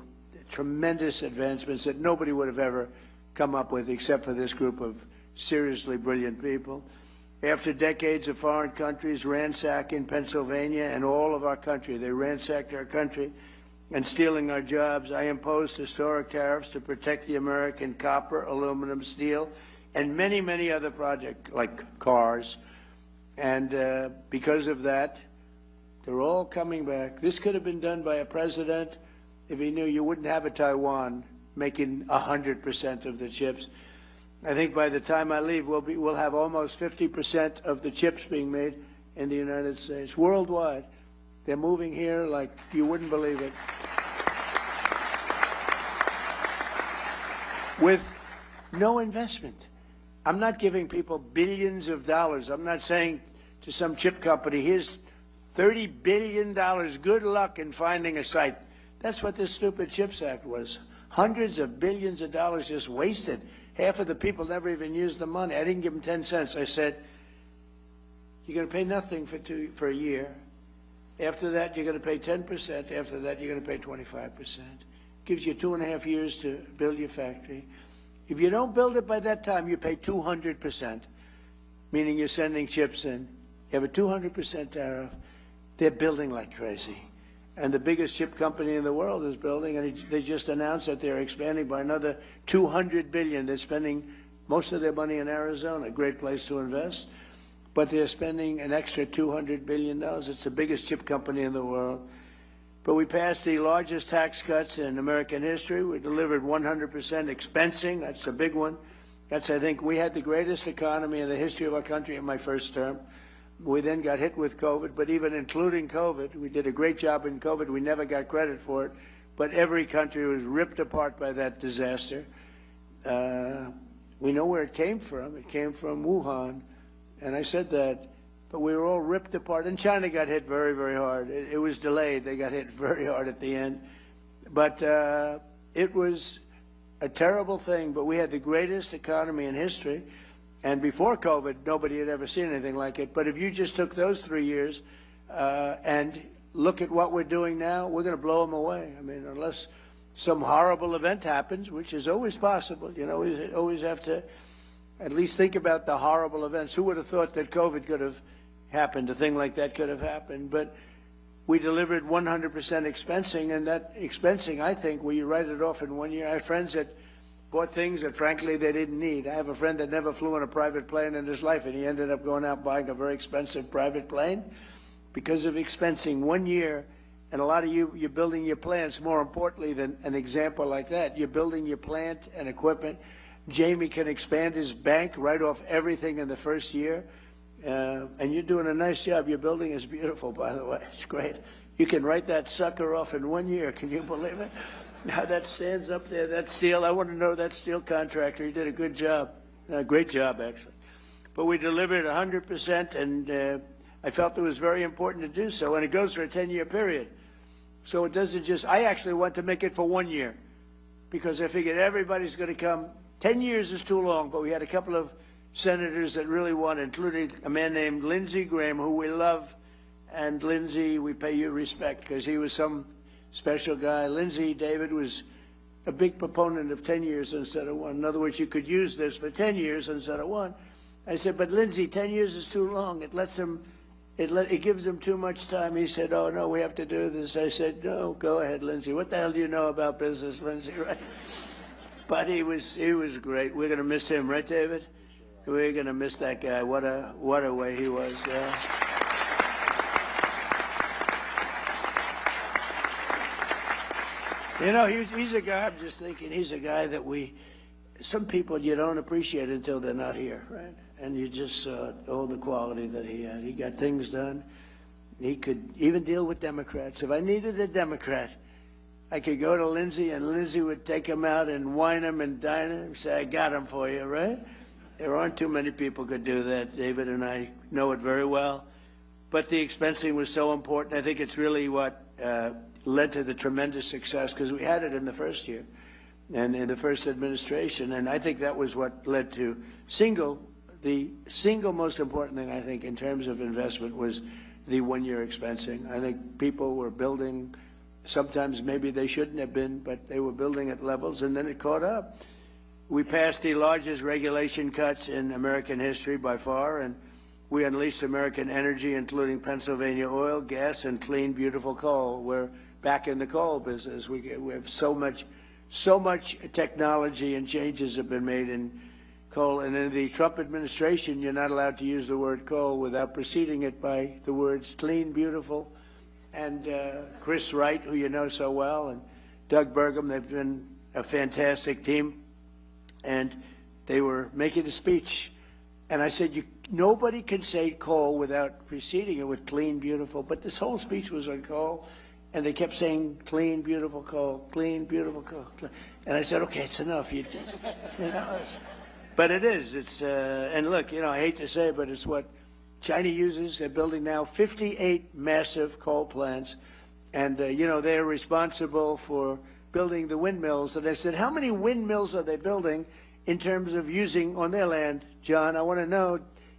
tremendous advancements that nobody would have ever come up with except for this group of seriously brilliant people. After decades of foreign countries ransacking Pennsylvania and all of our country, they ransacked our country and stealing our jobs, I imposed historic tariffs to protect the American copper, aluminum, steel, and many, many other projects like cars. And because of that, they're all coming back. This could have been done by a president if he knew you wouldn't have a Taiwan making 100% of the chips. I think by the time I leave, we'll have almost 50% of the chips being made in the United States, worldwide. They're moving here like you wouldn't believe it. With no investment. I'm not giving people billions of dollars. I'm not saying to some chip company, here's $30 billion. Good luck in finding a site. That's what this stupid CHIPS Act was. Hundreds of billions of dollars just wasted. Half of the people never even used the money. I didn't give them 10 cents. I said, you're going to pay nothing for a year. After that, you're going to pay 10%. After that, you're going to pay 25%. Gives you 2.5 years to build your factory. If you don't build it by that time, you pay 200%, meaning you're sending chips in. You have a 200% tariff. They're building like crazy. And the biggest chip company in the world is building, and they just announced that they're expanding by another $200 billion. They're spending most of their money in Arizona, a great place to invest. But they're spending an extra $200 billion. It's the biggest chip company in the world. But we passed the largest tax cuts in American history. We delivered 100% expensing. That's a big one. That's, I think, we had the greatest economy in the history of our country in my first term. We then got hit with COVID, but even including COVID, we did a great job in COVID. We never got credit for it, but every country was ripped apart by that disaster. We know where it came from. It came from Wuhan, and I said that. But we were all ripped apart. And China got hit very, very hard. It was delayed. They got hit very hard at the end. But it was a terrible thing. But we had the greatest economy in history. And before COVID, nobody had ever seen anything like it. But if you just took those 3 years and look at what we're doing now, we're going to blow them away. I mean, unless some horrible event happens, which is always possible. You know, we always have to at least think about the horrible events. Who would have thought that COVID could have happened? A thing like that could have happened. But we delivered 100% expensing, and that expensing, I think, we write it off in 1 year. I have friends that bought things that, frankly, they didn't need. I have a friend that never flew in a private plane in his life, and he ended up going out buying a very expensive private plane because of expensing 1 year. And a lot of you're building your plants, more importantly than an example like that. You're building your plant and equipment. Jamie can expand his bank right off everything in the first year. And you're doing a nice job. Your building is beautiful, by the way. It's great. You can write that sucker off in 1 year. Can you believe it? Now that stands up there, that steel. I want to know that steel contractor. He did a good job. Great job, actually. But we delivered 100%, and I felt it was very important to do so. And it goes for a 10-year period. So it doesn't just, I actually want to make it for 1 year because I figured everybody's going to come. 10 years is too long, but we had a couple of senators that really wanted, including a man named Lindsey Graham, who we love. And Lindsey, we pay you respect because he was some special guy. Lindsey, David, was a big proponent of 10 years instead of 1. In other words, you could use this for 10 years instead of 1. I said, but Lindsey, 10 years is too long. It lets them, it gives them too much time. He said, oh, no, we have to do this. I said, no, go ahead, Lindsey. What the hell do you know about business, Lindsey, right? But he was great. We're going to miss him, right, David? We're going to miss that guy. What a way he was, yeah. You know, he's a guy, I'm just thinking, he's a guy that some people you don't appreciate until they're not here, right? And you just saw all the quality that he had. He got things done. He could even deal with Democrats. If I needed a Democrat, I could go to Lindsey, and Lindsey would take him out and wine him and dine him and say, I got him for you, right? There aren't too many people could do that. David and I know it very well. But the expensing was so important. I think it's really what led to the tremendous success because we had it in the first year and in the first administration. And I think that was what led to the single most important thing, I think, in terms of investment was the 1 year expensing. I think people were building, sometimes maybe they shouldn't have been, but they were building at levels, and then it caught up. We passed the largest regulation cuts in American history by far, and we unleashed American energy, including Pennsylvania oil, gas, and clean, beautiful coal. We're back in the coal business. We have so much technology and changes have been made in coal. And in the Trump administration, you're not allowed to use the word coal without preceding it by the words clean, beautiful. And Chris Wright, who you know so well, and Doug Burgum, they've been a fantastic team. And they were making a speech. And I said, nobody can say coal without preceding it with clean, beautiful. But this whole speech was on coal. And they kept saying, clean, beautiful coal, clean, beautiful coal. And I said, okay, it's enough. You know, but it is. It's and look, you know, I hate to say it, but it's what China uses. They're building now 58 massive coal plants. And, you know, they're responsible for building the windmills. And I said, how many windmills are they building in terms of using on their land? John, I want to know,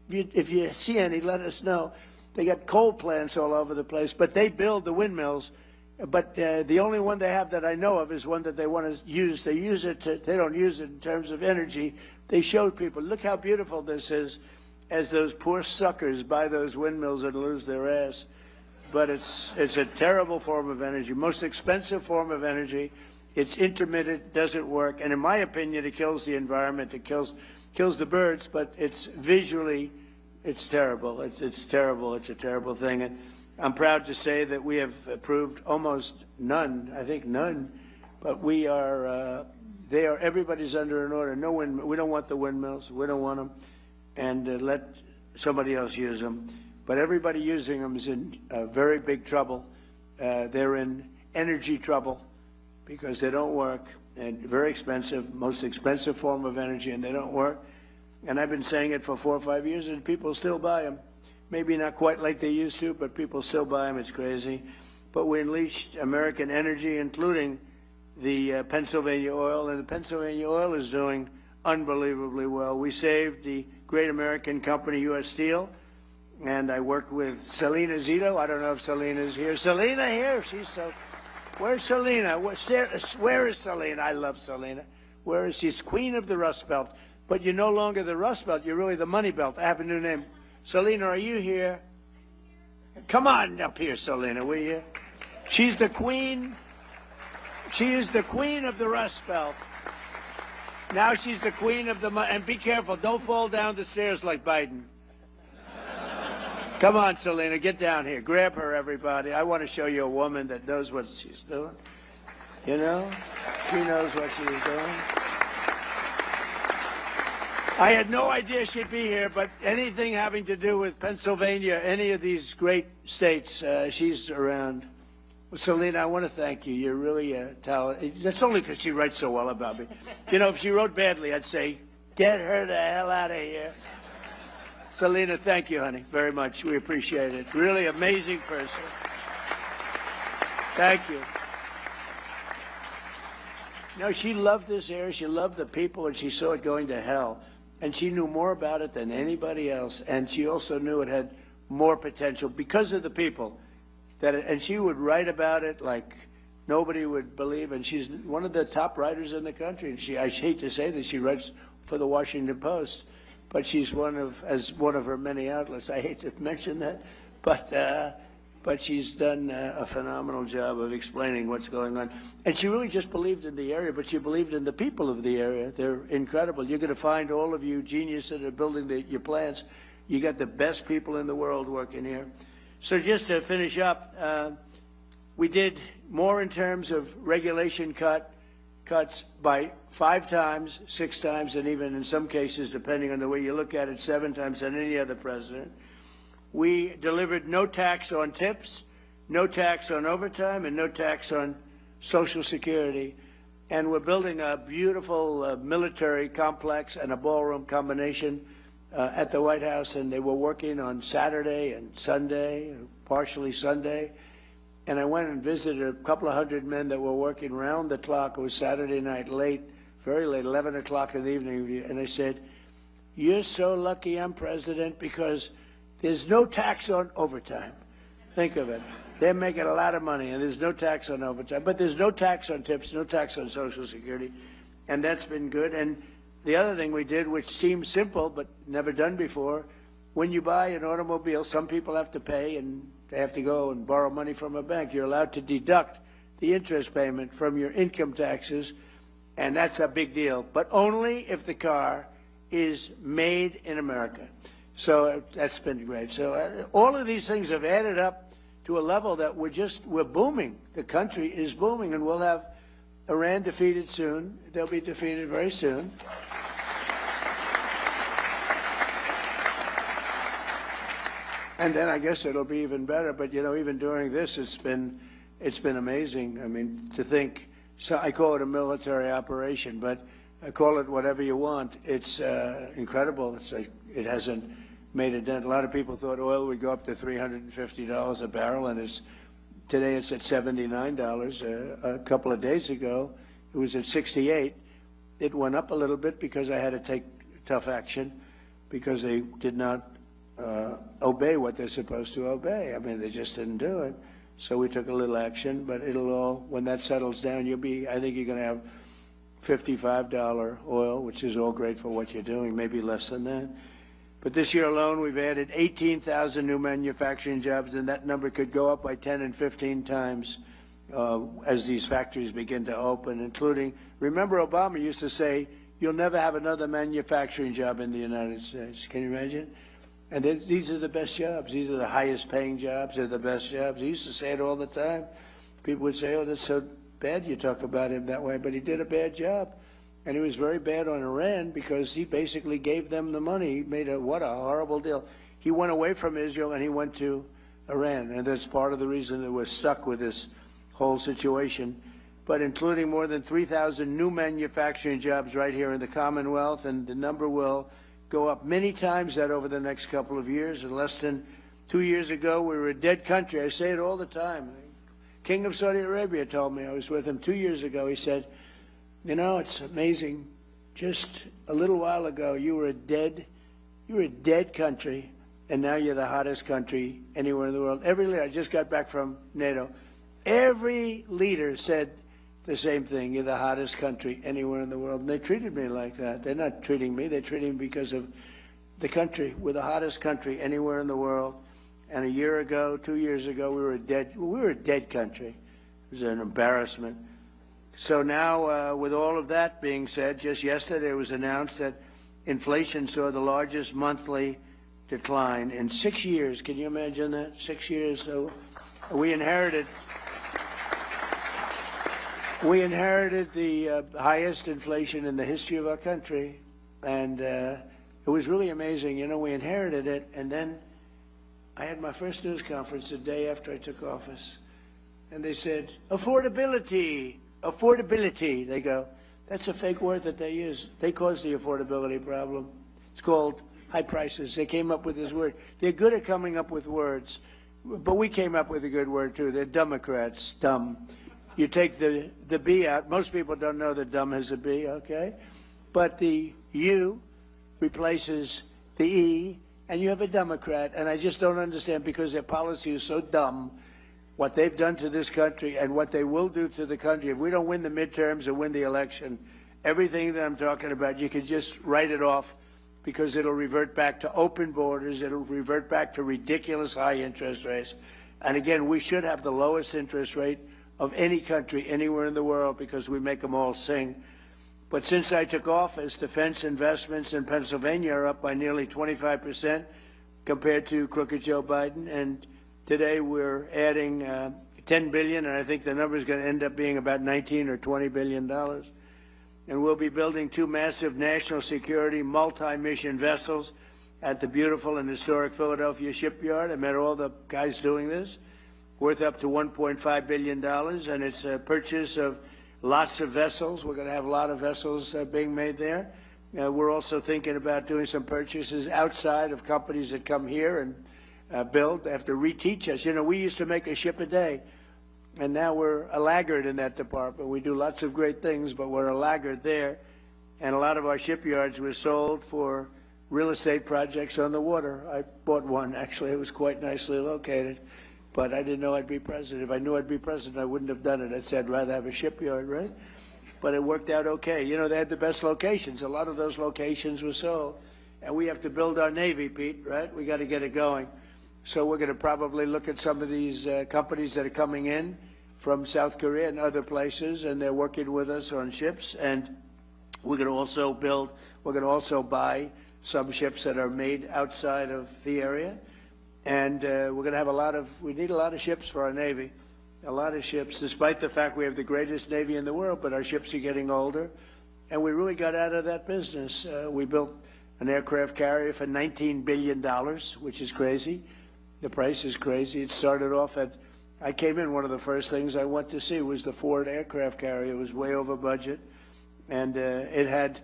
if you see any, let us know. They got coal plants all over the place, but they build the windmills. But the only one they have that I know of is one that they want to use. They use it they don't use it in terms of energy. They showed people, look how beautiful this is, as those poor suckers buy those windmills and lose their ass. But it's a terrible form of energy, most expensive form of energy. It's intermittent, doesn't work, and in my opinion, it kills the environment. It kills the birds, but it's visually, it's terrible. It's terrible. It's a terrible thing. And I'm proud to say that we have approved almost none. I think none, but we are. Everybody's under an order. No windmill. We don't want the windmills. We don't want them, and let somebody else use them. But everybody using them is in very big trouble. They're in energy trouble because they don't work, and very expensive, most expensive form of energy, and they don't work. And I've been saying it for 4 or 5 years, and people still buy them. Maybe not quite like they used to, but people still buy them. It's crazy. But we unleashed American energy, including the Pennsylvania oil, and the Pennsylvania oil is doing unbelievably well. We saved the great American company, U.S. Steel, and I worked with Selena Zito. I don't know if Selena's here. Selena here? She's so... Where's Selena? Where is Selena? I love Selena. Where is she? She's queen of the Rust Belt. But you're no longer the Rust Belt. You're really the Money Belt. I have a new name. Selena, are you here? Come on up here, Selena, will you? She's the queen. She is the queen of the Rust Belt. Now she's the queen of the and be careful, don't fall down the stairs like Biden. Come on, Selena, get down here. Grab her, everybody. I want to show you a woman that knows what she's doing. You know? She knows what she's doing. I had no idea she'd be here, but anything having to do with Pennsylvania, any of these great states, she's around. Selena, I want to thank you. You're really talented. That's only because she writes so well about me. You know, if she wrote badly, I'd say, get her the hell out of here. Selena, thank you, honey, very much. We appreciate it. Really amazing person. Thank you. No, she loved this area. She loved the people, and she saw it going to hell. And she knew more about it than anybody else. And she also knew it had more potential because of the people. And she would write about it like nobody would believe. And she's one of the top writers in the country. And I hate to say this, she writes for the Washington Post. But she's one of her many outlets. I hate to mention that, but she's done a phenomenal job of explaining what's going on. And she really just believed in the area, but she believed in the people of the area. They're incredible. You're going to find all of you geniuses that are building your plants. You got the best people in the world working here. So just to finish up, we did more in terms of regulation cuts by 5 times, 6 times, and even in some cases, depending on the way you look at it, 7 times than any other president. We delivered no tax on tips, no tax on overtime, and no tax on Social Security. And we're building a beautiful military complex and a ballroom combination at the White House, and they were working on Saturday and Sunday, partially Sunday. And I went and visited a couple of hundred men that were working round the clock. It was Saturday night, late, very late, 11 o'clock in the evening. And I said, you're so lucky I'm president because there's no tax on overtime. Think of it. They're making a lot of money, and there's no tax on overtime. But there's no tax on tips, no tax on Social Security. And that's been good. And the other thing we did, which seems simple but never done before, when you buy an automobile, some people have to pay, and they have to go and borrow money from a bank. You're allowed to deduct the interest payment from your income taxes, and that's a big deal, but only if the car is made in America. So that's been great. So all of these things have added up to a level that we're booming. The country is booming, and we'll have Iran defeated soon. They'll be defeated very soon. And then I guess it'll be even better. But you know, even during this, it's been amazing. I mean, to think. So I call it a military operation, but I call it whatever you want. It's incredible. It's like it hasn't made a dent. A lot of people thought oil would go up to $350 a barrel, and today it's at $79. A couple of days ago, it was at 68. It went up a little bit because I had to take tough action because they did not obey what they're supposed to obey. I mean, they just didn't do it. So we took a little action, but it'll all, when that settles down, I think you're going to have $55 oil, which is all great for what you're doing, maybe less than that. But this year alone, we've added 18,000 new manufacturing jobs, and that number could go up by 10 and 15 times as these factories begin to open, including, remember Obama used to say, you'll never have another manufacturing job in the United States. Can you imagine? And these are the best jobs. These are the highest paying jobs. They're the best jobs. He used to say it all the time. People would say, oh, that's so bad you talk about him that way. But he did a bad job. And he was very bad on Iran because he basically gave them the money. He made what a horrible deal. He went away from Israel and he went to Iran. And that's part of the reason that we're stuck with this whole situation. But including more than 3,000 new manufacturing jobs right here in the Commonwealth, and the number will go up many times that over the next couple of years. And less than 2 years ago, we were a dead country. I say it all the time. King of Saudi Arabia told me, I was with him 2 years ago, he said, you know, it's amazing. Just a little while ago, you were a dead country, and now you're the hottest country anywhere in the world. Every leader, I just got back from NATO, every leader said the same thing. You're the hottest country anywhere in the world. And they treated me like that. They're not treating me. They're treating me because of the country. We're the hottest country anywhere in the world. And a year ago, 2 years ago, we were a dead country. It was an embarrassment. So now, with all of that being said, just yesterday it was announced that inflation saw the largest monthly decline in 6 years. Can you imagine that? 6 years. So we inherited the highest inflation in the history of our country, and it was really amazing. You know, we inherited it, and then I had my first news conference the day after I took office, and they said, affordability, affordability. They go, that's a fake word that they use. They caused the affordability problem. It's called high prices. They came up with this word. They're good at coming up with words, but we came up with a good word too. They're Democrats, dumb. You take the B out. Most people don't know that dumb has a B, okay? But the U replaces the E, and you have a Democrat. And I just don't understand, because their policy is so dumb, what they've done to this country and what they will do to the country. If we don't win the midterms or win the election, everything that I'm talking about, you can just write it off, because it'll revert back to open borders. It'll revert back to ridiculous high interest rates. And again, we should have the lowest interest rate of any country anywhere in the world, because we make them all sing. But since I took office, defense investments in Pennsylvania are up by nearly 25% compared to crooked Joe Biden. And today we're adding $10 billion, and I think the number is going to end up being about $19 or $20 billion. And we'll be building 2 massive national security multi-mission vessels at the beautiful and historic Philadelphia shipyard. I met all the guys doing this, worth up to $1.5 billion, and it's a purchase of lots of vessels. We're going to have a lot of vessels being made there. We're also thinking about doing some purchases outside of companies that come here and build. They have to reteach us. You know, we used to make a ship a day, and now we're a laggard in that department. We do lots of great things, but we're a laggard there. And a lot of our shipyards were sold for real estate projects on the water. I bought one, actually. It was quite nicely located. But I didn't know I'd be president. If I knew I'd be president, I wouldn't have done it. I'd said I'd rather have a shipyard, right? But it worked out okay. You know, they had the best locations. A lot of those locations were sold. And we have to build our Navy, Pete, right? We got to get it going. So we're going to probably look at some of these companies that are coming in from South Korea and other places, and they're working with us on ships. And we're going to also buy some ships that are made outside of the area. And we're going to have we need a lot of ships for our Navy, a lot of ships, despite the fact we have the greatest Navy in the world, but our ships are getting older. And we really got out of that business. We built an aircraft carrier for $19 billion, which is crazy. The price is crazy. It started off I came in, one of the first things I went to see was the Ford aircraft carrier. It was way over budget. And it had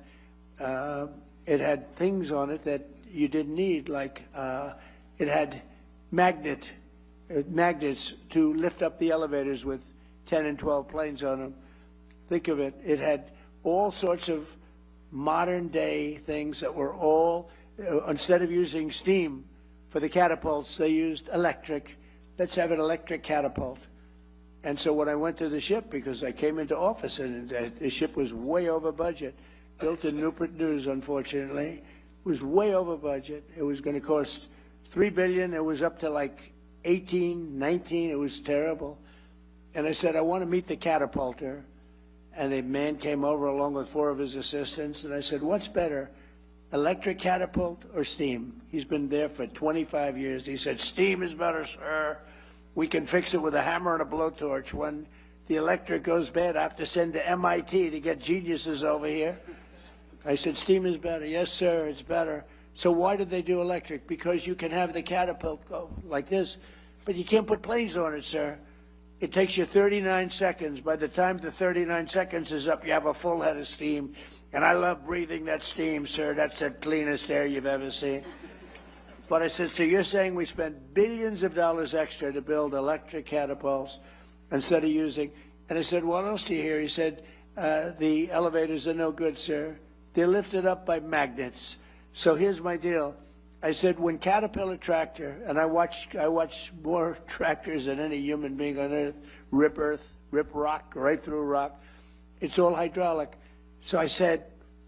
things on it that you didn't need, like it had magnets to lift up the elevators with 10 and 12 planes on them. Think of it. It had all sorts of modern day things that were all, instead of using steam for the catapults, they used electric. Let's have an electric catapult. And so when I went to the ship, because I came into office and the ship was way over budget, built in Newport News, unfortunately, was way over budget. It was going to cost $3 billion. It was up to like 18, 19. It was terrible. And I said, I want to meet the catapulter. And a man came over along with 4 of his assistants. And I said, what's better, electric catapult or steam? He's been there for 25 years. He said, steam is better, sir. We can fix it with a hammer and a blowtorch. When the electric goes bad, I have to send to MIT to get geniuses over here. I said, steam is better. Yes, sir, it's better. So why did they do electric? Because you can have the catapult go like this, but you can't put planes on it, sir. It takes you 39 seconds. By the time the 39 seconds is up, you have a full head of steam. And I love breathing that steam, sir. That's the cleanest air you've ever seen. But I said, so you're saying we spent billions of dollars extra to build electric catapults instead of using, and I said, what else do you hear? He said, the elevators are no good, sir. They're lifted up by magnets. So here's my deal. I said, when Caterpillar tractor, and I watch more tractors than any human being on earth, rip rock, right through rock. It's all hydraulic. So I said,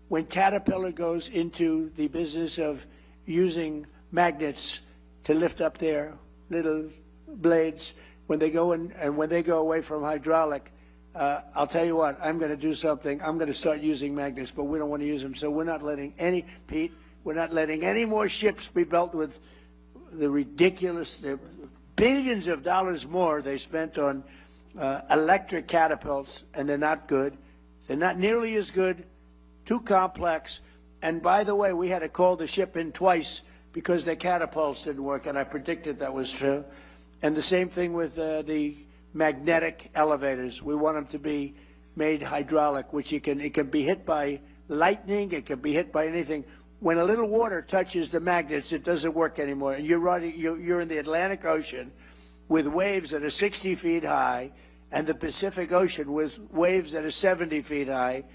when Caterpillar goes into the business of using magnets to lift up their little blades, when they go in and when they go away from hydraulic, I'll tell you what, I'm going to do something. I'm going to start using magnets, but we don't want to use them. So we're not letting any, Pete, we're not letting any more ships be built with the ridiculous, the billions of dollars more they spent on electric catapults, and they're not good. They're not nearly as good, too complex. And by the way, we had to call the ship in twice because their catapults didn't work, and I predicted that was true. And the same thing with the magnetic elevators. We want them to be made hydraulic, which it can be hit by lightning, it can be hit by anything. When a little water touches the magnets, it doesn't work anymore. And you're in the Atlantic Ocean with waves that are 60 feet high, and the Pacific Ocean with waves that are 70 feet high,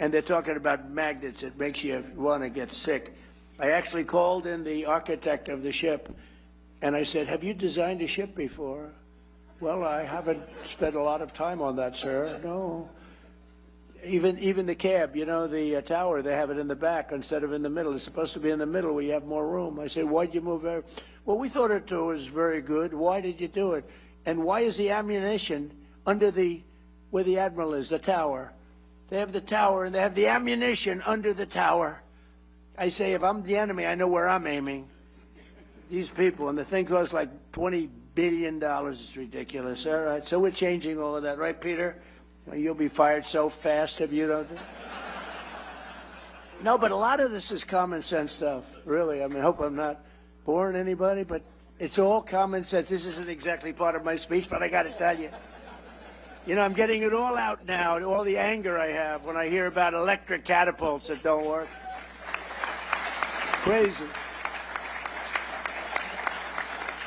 and they're talking about magnets. It makes you want to get sick. I actually called in the architect of the ship, and I said, have you designed a ship before? Well, I haven't spent a lot of time on that, sir. No. Even the cab, you know, the tower, they have it in the back instead of in the middle. It's supposed to be in the middle where you have more room. I said, why'd you move there? Well, we thought it was very good. Why did you do it? And why is the ammunition under where the admiral is, the tower? They have the tower, and they have the ammunition under the tower. I say, if I'm the enemy, I know where I'm aiming. These people, and the thing costs like $20 billion. It's ridiculous. All right, so we're changing all of that, right, Peter? You'll be fired so fast if you don't. No, but a lot of this is common sense stuff, really. I mean, I hope I'm not boring anybody, but it's all common sense. This isn't exactly part of my speech, but I got to tell you. You know, I'm getting it all out now, all the anger I have when I hear about electric catapults that don't work. Crazy.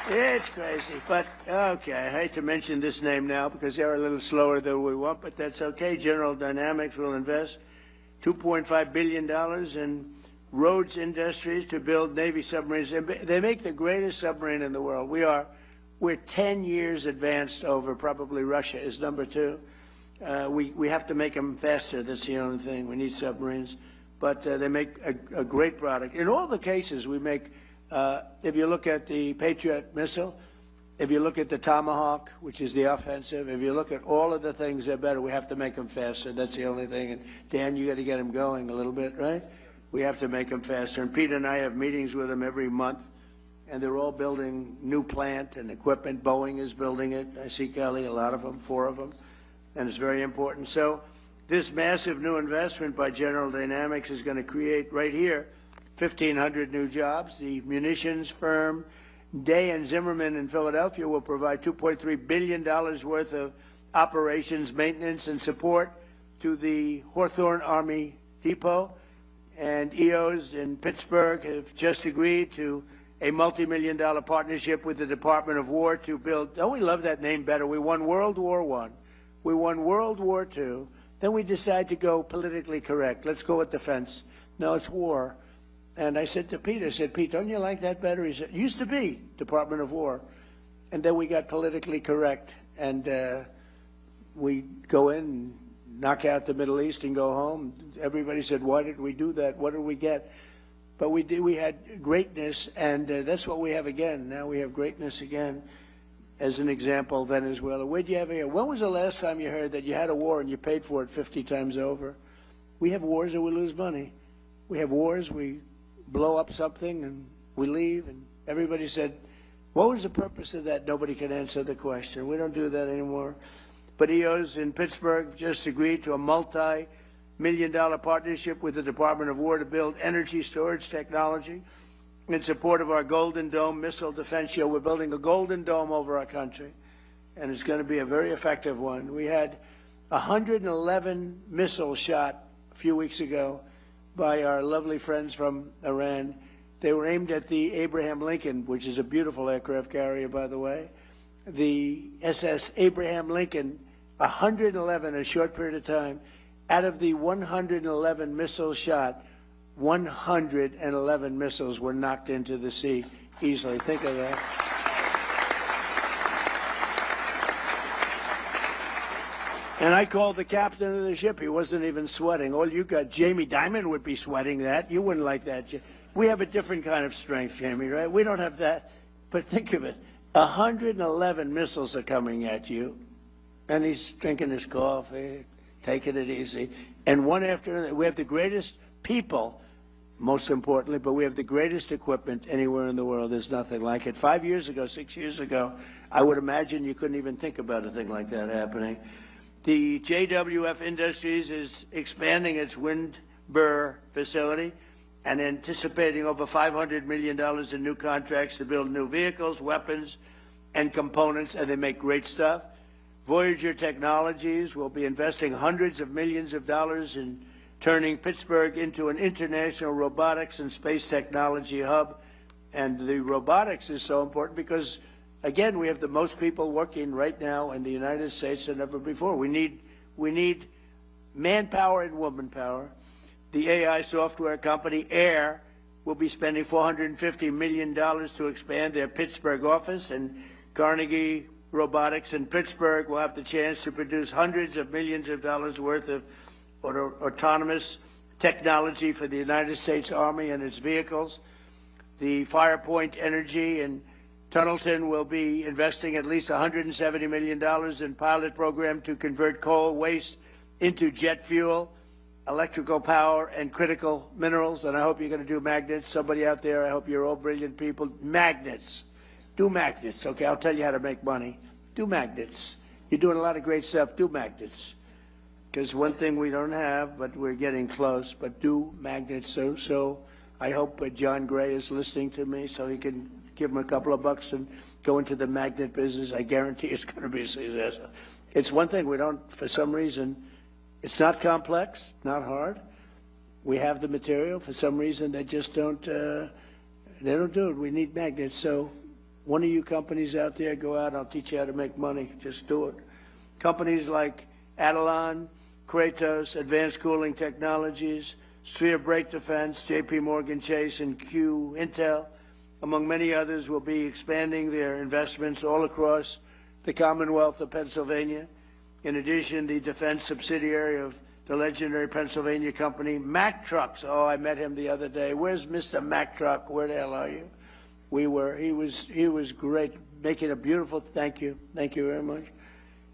It's crazy, but okay. I hate to mention this name now because they're a little slower than we want, but that's okay. General Dynamics will invest $2.5 billion in Rhodes Industries to build Navy submarines. They make the greatest submarine in the world. We're 10 years advanced over probably Russia is number 2. We have to make them faster. That's the only thing. We need submarines, but they make a great product. In all the cases, we make. If you look at the Patriot missile, if you look at the Tomahawk, which is the offensive, if you look at all of the things that are better, we have to make them faster. That's the only thing. And Dan, you got to get them going a little bit, right? We have to make them faster. And Pete and I have meetings with them every month, and they're all building new plant and equipment. Boeing is building it. I see Kelly, a lot of them, 4 of them, and it's very important. So this massive new investment by General Dynamics is going to create right here 1,500 new jobs. The munitions firm Day and Zimmerman in Philadelphia will provide $2.3 billion worth of operations, maintenance, and support to the Hawthorne Army Depot. And EOS in Pittsburgh have just agreed to a multi-million-dollar partnership with the Department of War to build. Oh, we love that name better. We won World War I. We won World War II. Then we decide to go politically correct. Let's go with defense. No, it's war. And I said to Pete, I said, Pete, don't you like that better? He said, it used to be Department of War. And then we got politically correct. And we go in and knock out the Middle East and go home. Everybody said, why did we do that? What did we get? But we did. We had greatness, and that's what we have again. Now we have greatness again. As an example, Venezuela. Where'd you have here? When was the last time you heard that you had a war and you paid for it 50 times over? We have wars and we lose money. We have wars, we blow up something and we leave, and everybody said, what was the purpose of that? Nobody can answer the question. We don't do that anymore. But EOS in Pittsburgh just agreed to a multi-million-dollar partnership with the Department of War to build energy storage technology in support of our Golden Dome missile defense shield. We're building a Golden Dome over our country, and it's going to be a very effective one. We had 111 missiles shot a few weeks ago by our lovely friends from Iran. They were aimed at the Abraham Lincoln, which is a beautiful aircraft carrier, by the way. The SS Abraham Lincoln, 111 in a short period of time. Out of the 111 missiles shot, 111 missiles were knocked into the sea easily. Think of that. And I called the captain of the ship. He wasn't even sweating. All you got, Jamie Dimon would be sweating that. You wouldn't like that. We have a different kind of strength, Jamie, right? We don't have that. But think of it. 111 missiles are coming at you. And he's drinking his coffee, taking it easy. And one after another, we have the greatest people, most importantly, but we have the greatest equipment anywhere in the world. There's nothing like it. 5 years ago, 6 years ago, I would imagine you couldn't even think about a thing like that happening. The JWF Industries is expanding its Windber facility and anticipating over $500 million in new contracts to build new vehicles, weapons, and components, and they make great stuff. Voyager Technologies will be investing hundreds of millions of dollars in turning Pittsburgh into an international robotics and space technology hub. And the robotics is so important because, again, we have the most people working right now in the United States than ever before. We need manpower and woman power. The AI software company Air will be spending $450 million to expand their Pittsburgh office, and Carnegie Robotics in Pittsburgh will have the chance to produce hundreds of millions of dollars worth of autonomous technology for the United States Army and its vehicles. The Firepoint Energy in Tunnelton will be investing at least $170 million in pilot program to convert coal waste into jet fuel, electrical power, and critical minerals. And I hope you're going to do magnets. Somebody out there, I hope you're all brilliant people. Magnets. Do magnets, okay? I'll tell you how to make money. Do magnets. You're doing a lot of great stuff. Do magnets. Because one thing we don't have, but we're getting close, but do magnets. So I hope John Gray is listening to me so he can give him a couple of bucks and go into the magnet business. I guarantee it's going to be a success. It's one thing we don't, for some reason, it's not complex, not hard. We have the material. For some reason, they just don't, they don't do it. We need magnets. So one of you companies out there, go out, I'll teach you how to make money. Just do it. Companies like Adelon, Kratos, Advanced Cooling Technologies, Sphere Brake Defense, JP Morgan Chase, and Q Intel, among many others, will be expanding their investments all across the Commonwealth of Pennsylvania. In addition, the defense subsidiary of the legendary Pennsylvania company, Mack Trucks. Oh, I met him the other day. Where's Mr. Mack Truck? Where the hell are you? He was great, making a beautiful, thank you very much,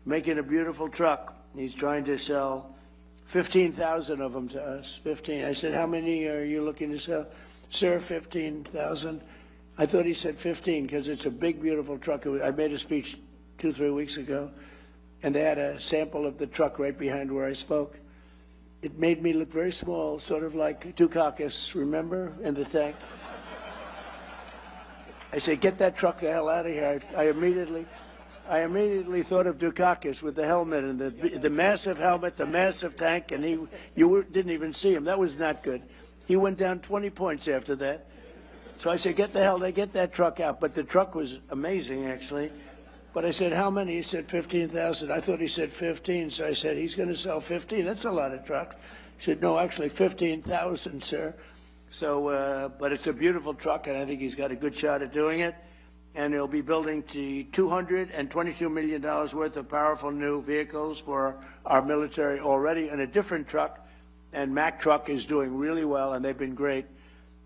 making a beautiful truck. He's trying to sell 15,000 of them to us, 15. I said, how many are you looking to sell? Sir, 15,000. I thought he said 15 because it's a big, beautiful truck. I made a speech 2-3 weeks ago, and they had a sample of the truck right behind where I spoke. It made me look very small, sort of like Dukakis, remember, in the tank? I said, get that truck the hell out of here. I immediately thought of Dukakis with the helmet and the massive helmet, the massive tank, and you didn't even see him. That was not good. He went down 20 points after that. So I said, get that truck out. But the truck was amazing, actually. But I said, how many? He said 15,000. I thought he said 15. So I said, he's going to sell 15. That's a lot of trucks. He said, no, actually 15,000, sir. So, but it's a beautiful truck, and I think he's got a good shot at doing it. And he'll be building $222 million worth of powerful new vehicles for our military already in a different truck. And Mack Truck is doing really well, and they've been great.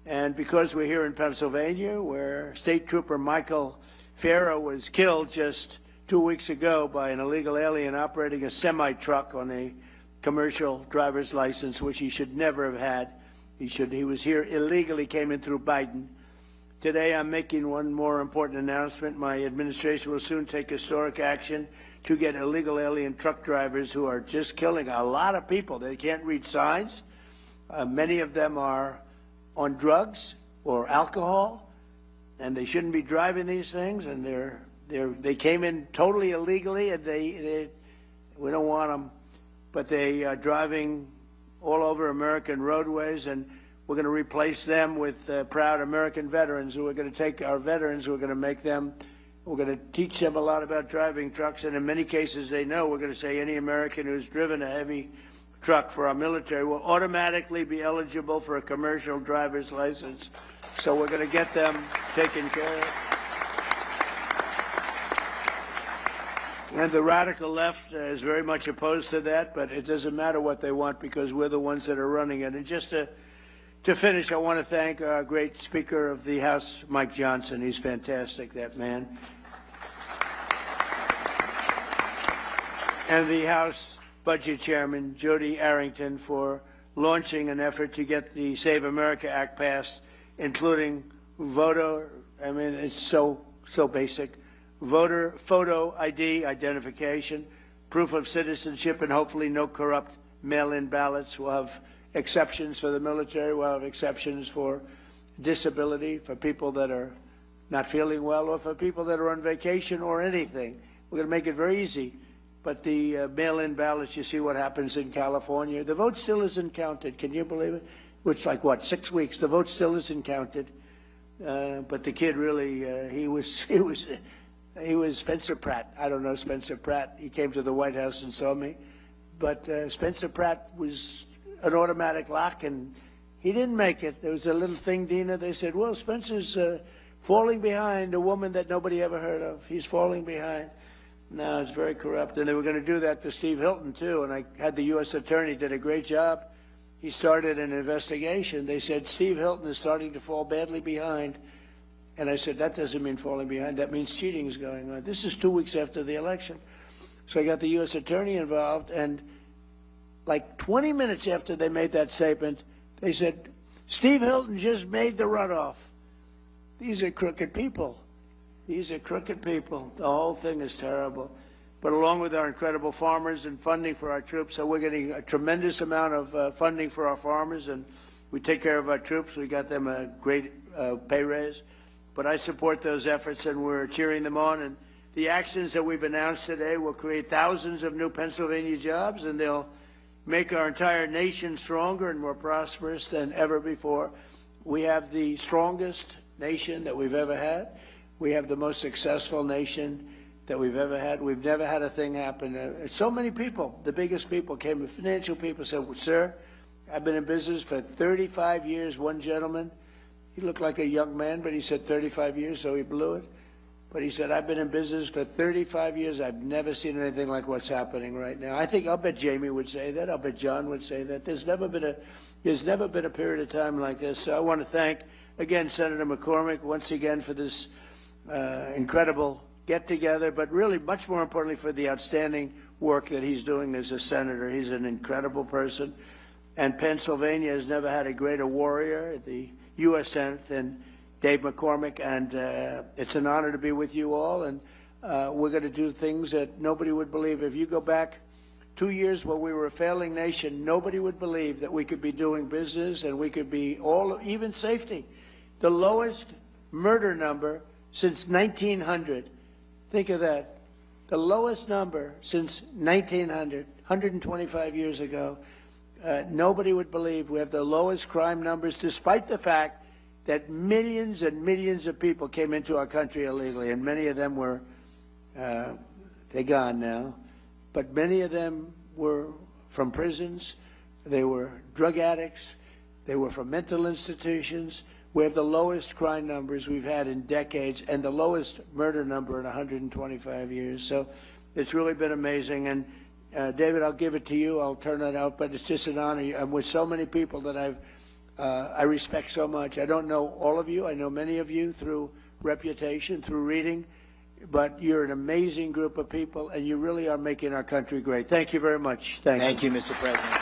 And because we're here in Pennsylvania, where State Trooper Michael Farrow was killed just 2 weeks ago by an illegal alien operating a semi-truck on a commercial driver's license, which he should never have had. He was here illegally, came in through Biden. Today I'm making one more important announcement. My administration will soon take historic action to get illegal alien truck drivers who are just killing a lot of people. They can't read signs. Many of them are on drugs or alcohol, and they shouldn't be driving these things, and they came in totally illegally, and we don't want them, but they are driving all over American roadways, and we're going to replace them with proud American veterans who are going to take our veterans, we're going to make them, we're going to teach them a lot about driving trucks, and in many cases they know. We're going to say any American who's driven a heavy truck for our military will automatically be eligible for a commercial driver's license. So we're going to get them taken care of. And the radical left is very much opposed to that, but it doesn't matter what they want because we're the ones that are running it. And just to finish, I want to thank our great Speaker of the House, Mike Johnson. He's fantastic, that man. and the House Budget Chairman, Jody Arrington, for launching an effort to get the Save America Act passed, including voter, I mean, it's so basic, voter photo ID, identification, proof of citizenship, and hopefully no corrupt mail-in ballots. We'll have exceptions for the military. We'll have exceptions for disability, for people that are not feeling well, or for people that are on vacation or anything. We're going to make it very easy. But the mail-in ballots, you see what happens in California. The vote still isn't counted. Can you believe it? It's like, what, 6 weeks? The vote still isn't counted. But the kid really, he was Spencer Pratt. I don't know Spencer Pratt. He came to the White House and saw me. But Spencer Pratt was an automatic lock, and he didn't make it. There was a little thing, Dina. They said, well, Spencer's falling behind a woman that nobody ever heard of. He's falling behind. No, it's very corrupt. And they were going to do that to Steve Hilton, too. And I had the U.S. attorney, did a great job. He started an investigation. They said, Steve Hilton is starting to fall badly behind. And I said, that doesn't mean falling behind. That means cheating is going on. This is 2 weeks after the election. So I got the U.S. attorney involved. And like 20 minutes after they made that statement, they said, Steve Hilton just made the runoff. These are crooked people. These are crooked people. The whole thing is terrible. But along with our incredible farmers and funding for our troops, so we're getting a tremendous amount of funding for our farmers, and we take care of our troops. We got them a great pay raise. But I support those efforts, and we're cheering them on. And the actions that we've announced today will create thousands of new Pennsylvania jobs, and they'll make our entire nation stronger and more prosperous than ever before. We have the strongest nation that we've ever had. We have the most successful nation that we've ever had. We've never had a thing happen. So many people, the biggest people came, financial people said, well, sir, I've been in business for 35 years. One gentleman, he looked like a young man, but he said 35 years, so he blew it. But he said, I've been in business for 35 years. I've never seen anything like what's happening right now. I'll bet Jamie would say that. I'll bet John would say that. There's never been a period of time like this. So I want to thank, again, Senator McCormick, once again, for this incredible get-together, but really, much more importantly, for the outstanding work that he's doing as a senator. He's an incredible person. And Pennsylvania has never had a greater warrior at the U.S. Senate than Dave McCormick, and it's an honor to be with you all, and we're going to do things that nobody would believe. If you go back 2 years when we were a failing nation, nobody would believe that we could be doing business and we could be even safety. The lowest murder number since 1900. Think of that. The lowest number since 1900, 125 years ago. Nobody would believe we have the lowest crime numbers, despite the fact that millions and millions of people came into our country illegally, and many of them were, they're gone now, but many of them were from prisons, they were drug addicts, they were from mental institutions. We have the lowest crime numbers we've had in decades and the lowest murder number in 125 years. So it's really been amazing. And David, I'll give it to you. I'll turn it out, but it's just an honor. I'm with so many people that I respect so much. I don't know all of you. I know many of you through reputation, through reading, but you're an amazing group of people, and you really are making our country great. Thank you very much. Thank you, Mr. President.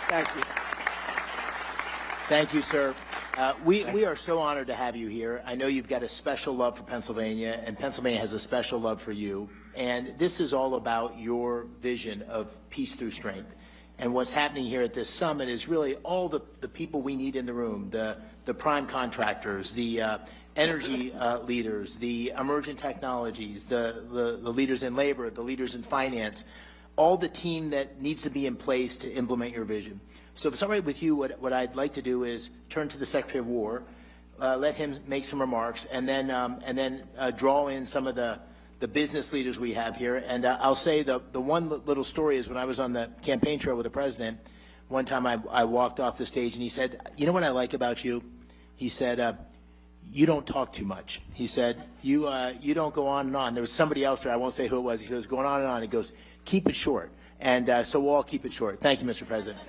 Thank you. Thank you, sir. We are so honored to have you here. I know you've got a special love for Pennsylvania, and Pennsylvania has a special love for you. And this is all about your vision of peace through strength. And what's happening here at this summit is really all the people we need in the room, the prime contractors, the energy leaders, the emergent technologies, the leaders in labor, the leaders in finance, all the team that needs to be in place to implement your vision. So if it's all right with you, what I'd like to do is turn to the Secretary of War, let him make some remarks, and then draw in some of the business leaders we have here. And I'll say the one little story is when I was on the campaign trail with the president, one time I walked off the stage and he said, you know what I like about you? He said, you don't talk too much. He said, you don't go on and on. There was somebody else there, I won't say who it was, he goes, going on and on. He goes, keep it short. And so we'll all keep it short. Thank you, Mr. President.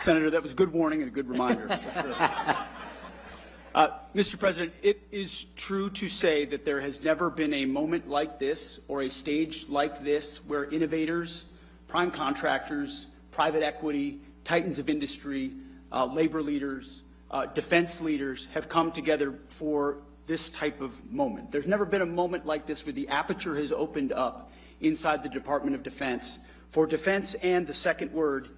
Senator, that was a good warning and a good reminder. For sure. Mr. President, it is true to say that there has never been a moment like this or a stage like this where innovators, prime contractors, private equity, titans of industry, labor leaders, defense leaders have come together for this type of moment. There's never been a moment like this where the aperture has opened up inside the Department of Defense for defense and the second word,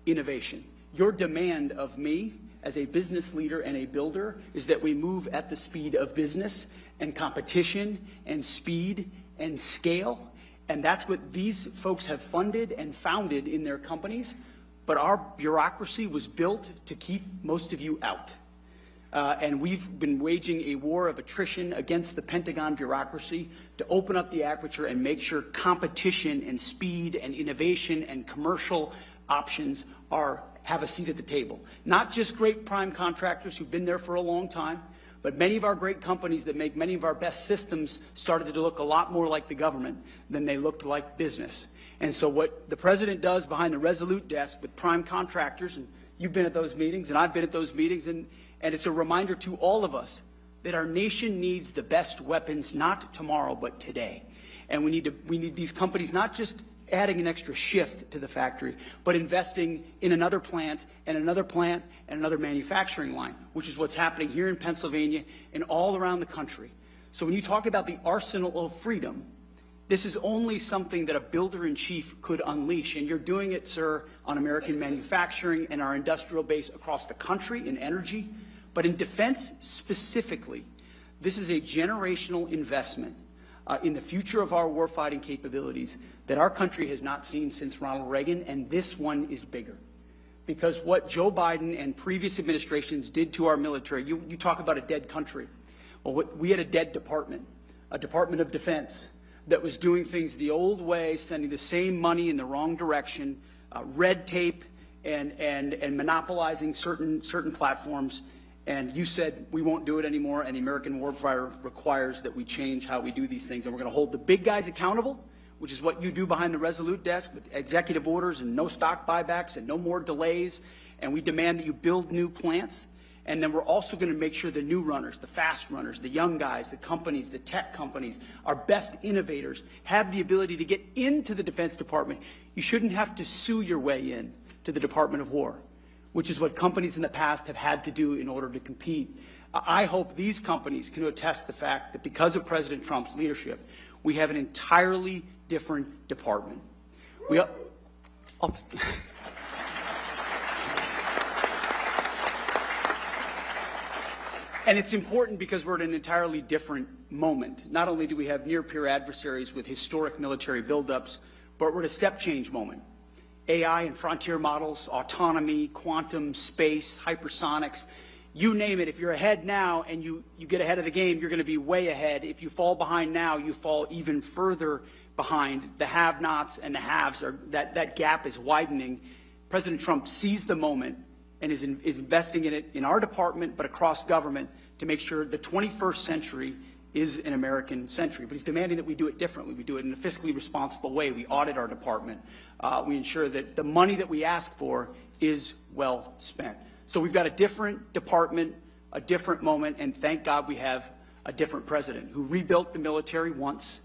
innovation. Your demand of me as a business leader and a builder is that we move at the speed of business and competition and speed and scale. And that's what these folks have funded and founded in their companies. But our bureaucracy was built to keep most of you out. And we've been waging a war of attrition against the Pentagon bureaucracy to open up the aperture and make sure competition and speed and innovation and commercial options have a seat at the table. Not just great prime contractors who've been there for a long time, but many of our great companies that make many of our best systems started to look a lot more like the government than they looked like business. And so what the President does behind the Resolute desk with prime contractors, and you've been at those meetings, and I've been at those meetings, and it's a reminder to all of us that our nation needs the best weapons, not tomorrow, but today. And we need these companies not just adding an extra shift to the factory, but investing in another plant and another plant and another manufacturing line, which is what's happening here in Pennsylvania and all around the country. So when you talk about the arsenal of freedom, this is only something that a builder-in-chief could unleash, and you're doing it, sir, on American manufacturing and our industrial base across the country in energy. But in defense specifically, this is a generational investment in the future of our warfighting capabilities that our country has not seen since Ronald Reagan, and this one is bigger. Because what Joe Biden and previous administrations did to our military, you talk about a dead country. Well, we had a dead department, a Department of Defense, that was doing things the old way, sending the same money in the wrong direction, red tape, and monopolizing certain platforms. And you said we won't do it anymore, and the American warfighter requires that we change how we do these things. And we're going to hold the big guys accountable, which is what you do behind the Resolute desk with executive orders and no stock buybacks and no more delays. And we demand that you build new plants. And then we're also going to make sure the new runners, the fast runners, the young guys, the companies, the tech companies, our best innovators have the ability to get into the Defense Department. You shouldn't have to sue your way in to the Department of War, which is what companies in the past have had to do in order to compete. I hope these companies can attest the fact that because of President Trump's leadership, we have an entirely different department. And it's important because we're at an entirely different moment. Not only do we have near-peer adversaries with historic military buildups, but we're at a step-change moment. AI and frontier models, autonomy, quantum, space, hypersonics, you name it. If you're ahead now and you get ahead of the game, you're going to be way ahead. If you fall behind now, you fall even further behind. The have-nots and the haves, that gap is widening. President Trump sees the moment and is investing in it in our department, but across government, to make sure the 21st century is an American century. But he's demanding that we do it differently. We do it in a fiscally responsible way. We audit our department. We ensure that the money that we ask for is well spent. So we've got a different department, a different moment, and thank God we have a different president who rebuilt the military once.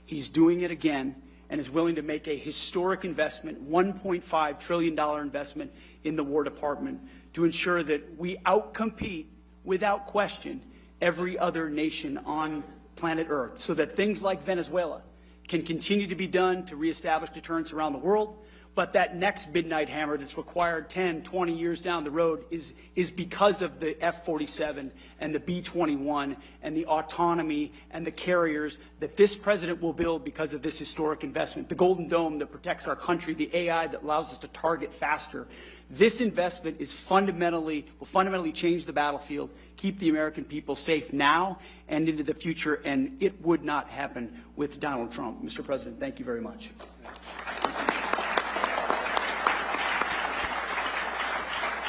He's doing it again and is willing to make a historic investment, $1.5 trillion investment in the War Department to ensure that we outcompete, without question, every other nation on planet Earth, so that things like Venezuela can continue to be done to reestablish deterrence around the world. But that next midnight hammer that's required 10, 20 years down the road is because of the F-47 and the B-21 and the autonomy and the carriers that this president will build because of this historic investment. The Golden Dome that protects our country, the AI that allows us to target faster. This investment will fundamentally change the battlefield, keep the American people safe now and into the future, and it would not happen with Donald Trump. Mr. President, thank you very much.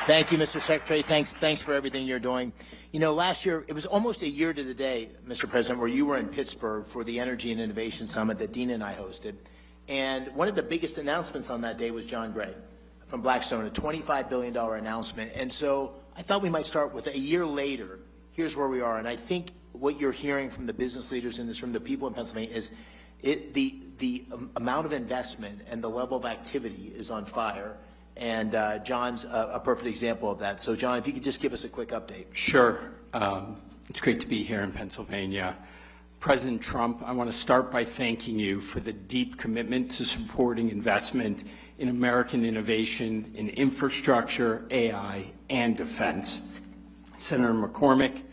Thank you, Mr. Secretary. Thanks for everything you're doing. You know, last year, it was almost a year to the day, Mr. President, where you were in Pittsburgh for the Energy and Innovation Summit that Dina and I hosted. And one of the biggest announcements on that day was John Gray, from Blackstone, a $25 billion announcement. And so I thought we might start with a year later, here's where we are. And I think what you're hearing from the business leaders in this room, the people in Pennsylvania, is the amount of investment and the level of activity is on fire. And John's a perfect example of that. So John, if you could just give us a quick update. Sure. It's great to be here in Pennsylvania. President Trump, I want to start by thanking you for the deep commitment to supporting investment in American innovation in infrastructure, AI, and defense. Senator McCormick,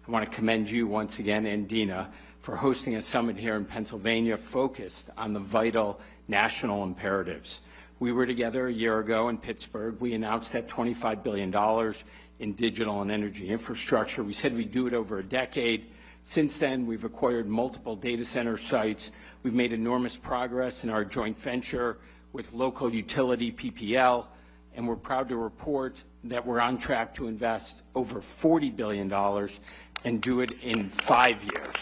I want to commend you once again, and Dina, for hosting a summit here in Pennsylvania focused on the vital national imperatives. We were together a year ago in Pittsburgh. We announced that $25 billion in digital and energy infrastructure. We said we'd do it over a decade. Since then, we've acquired multiple data center sites. We've made enormous progress in our joint venture with local utility PPL, and we're proud to report that we're on track to invest over $40 billion and do it in 5 years.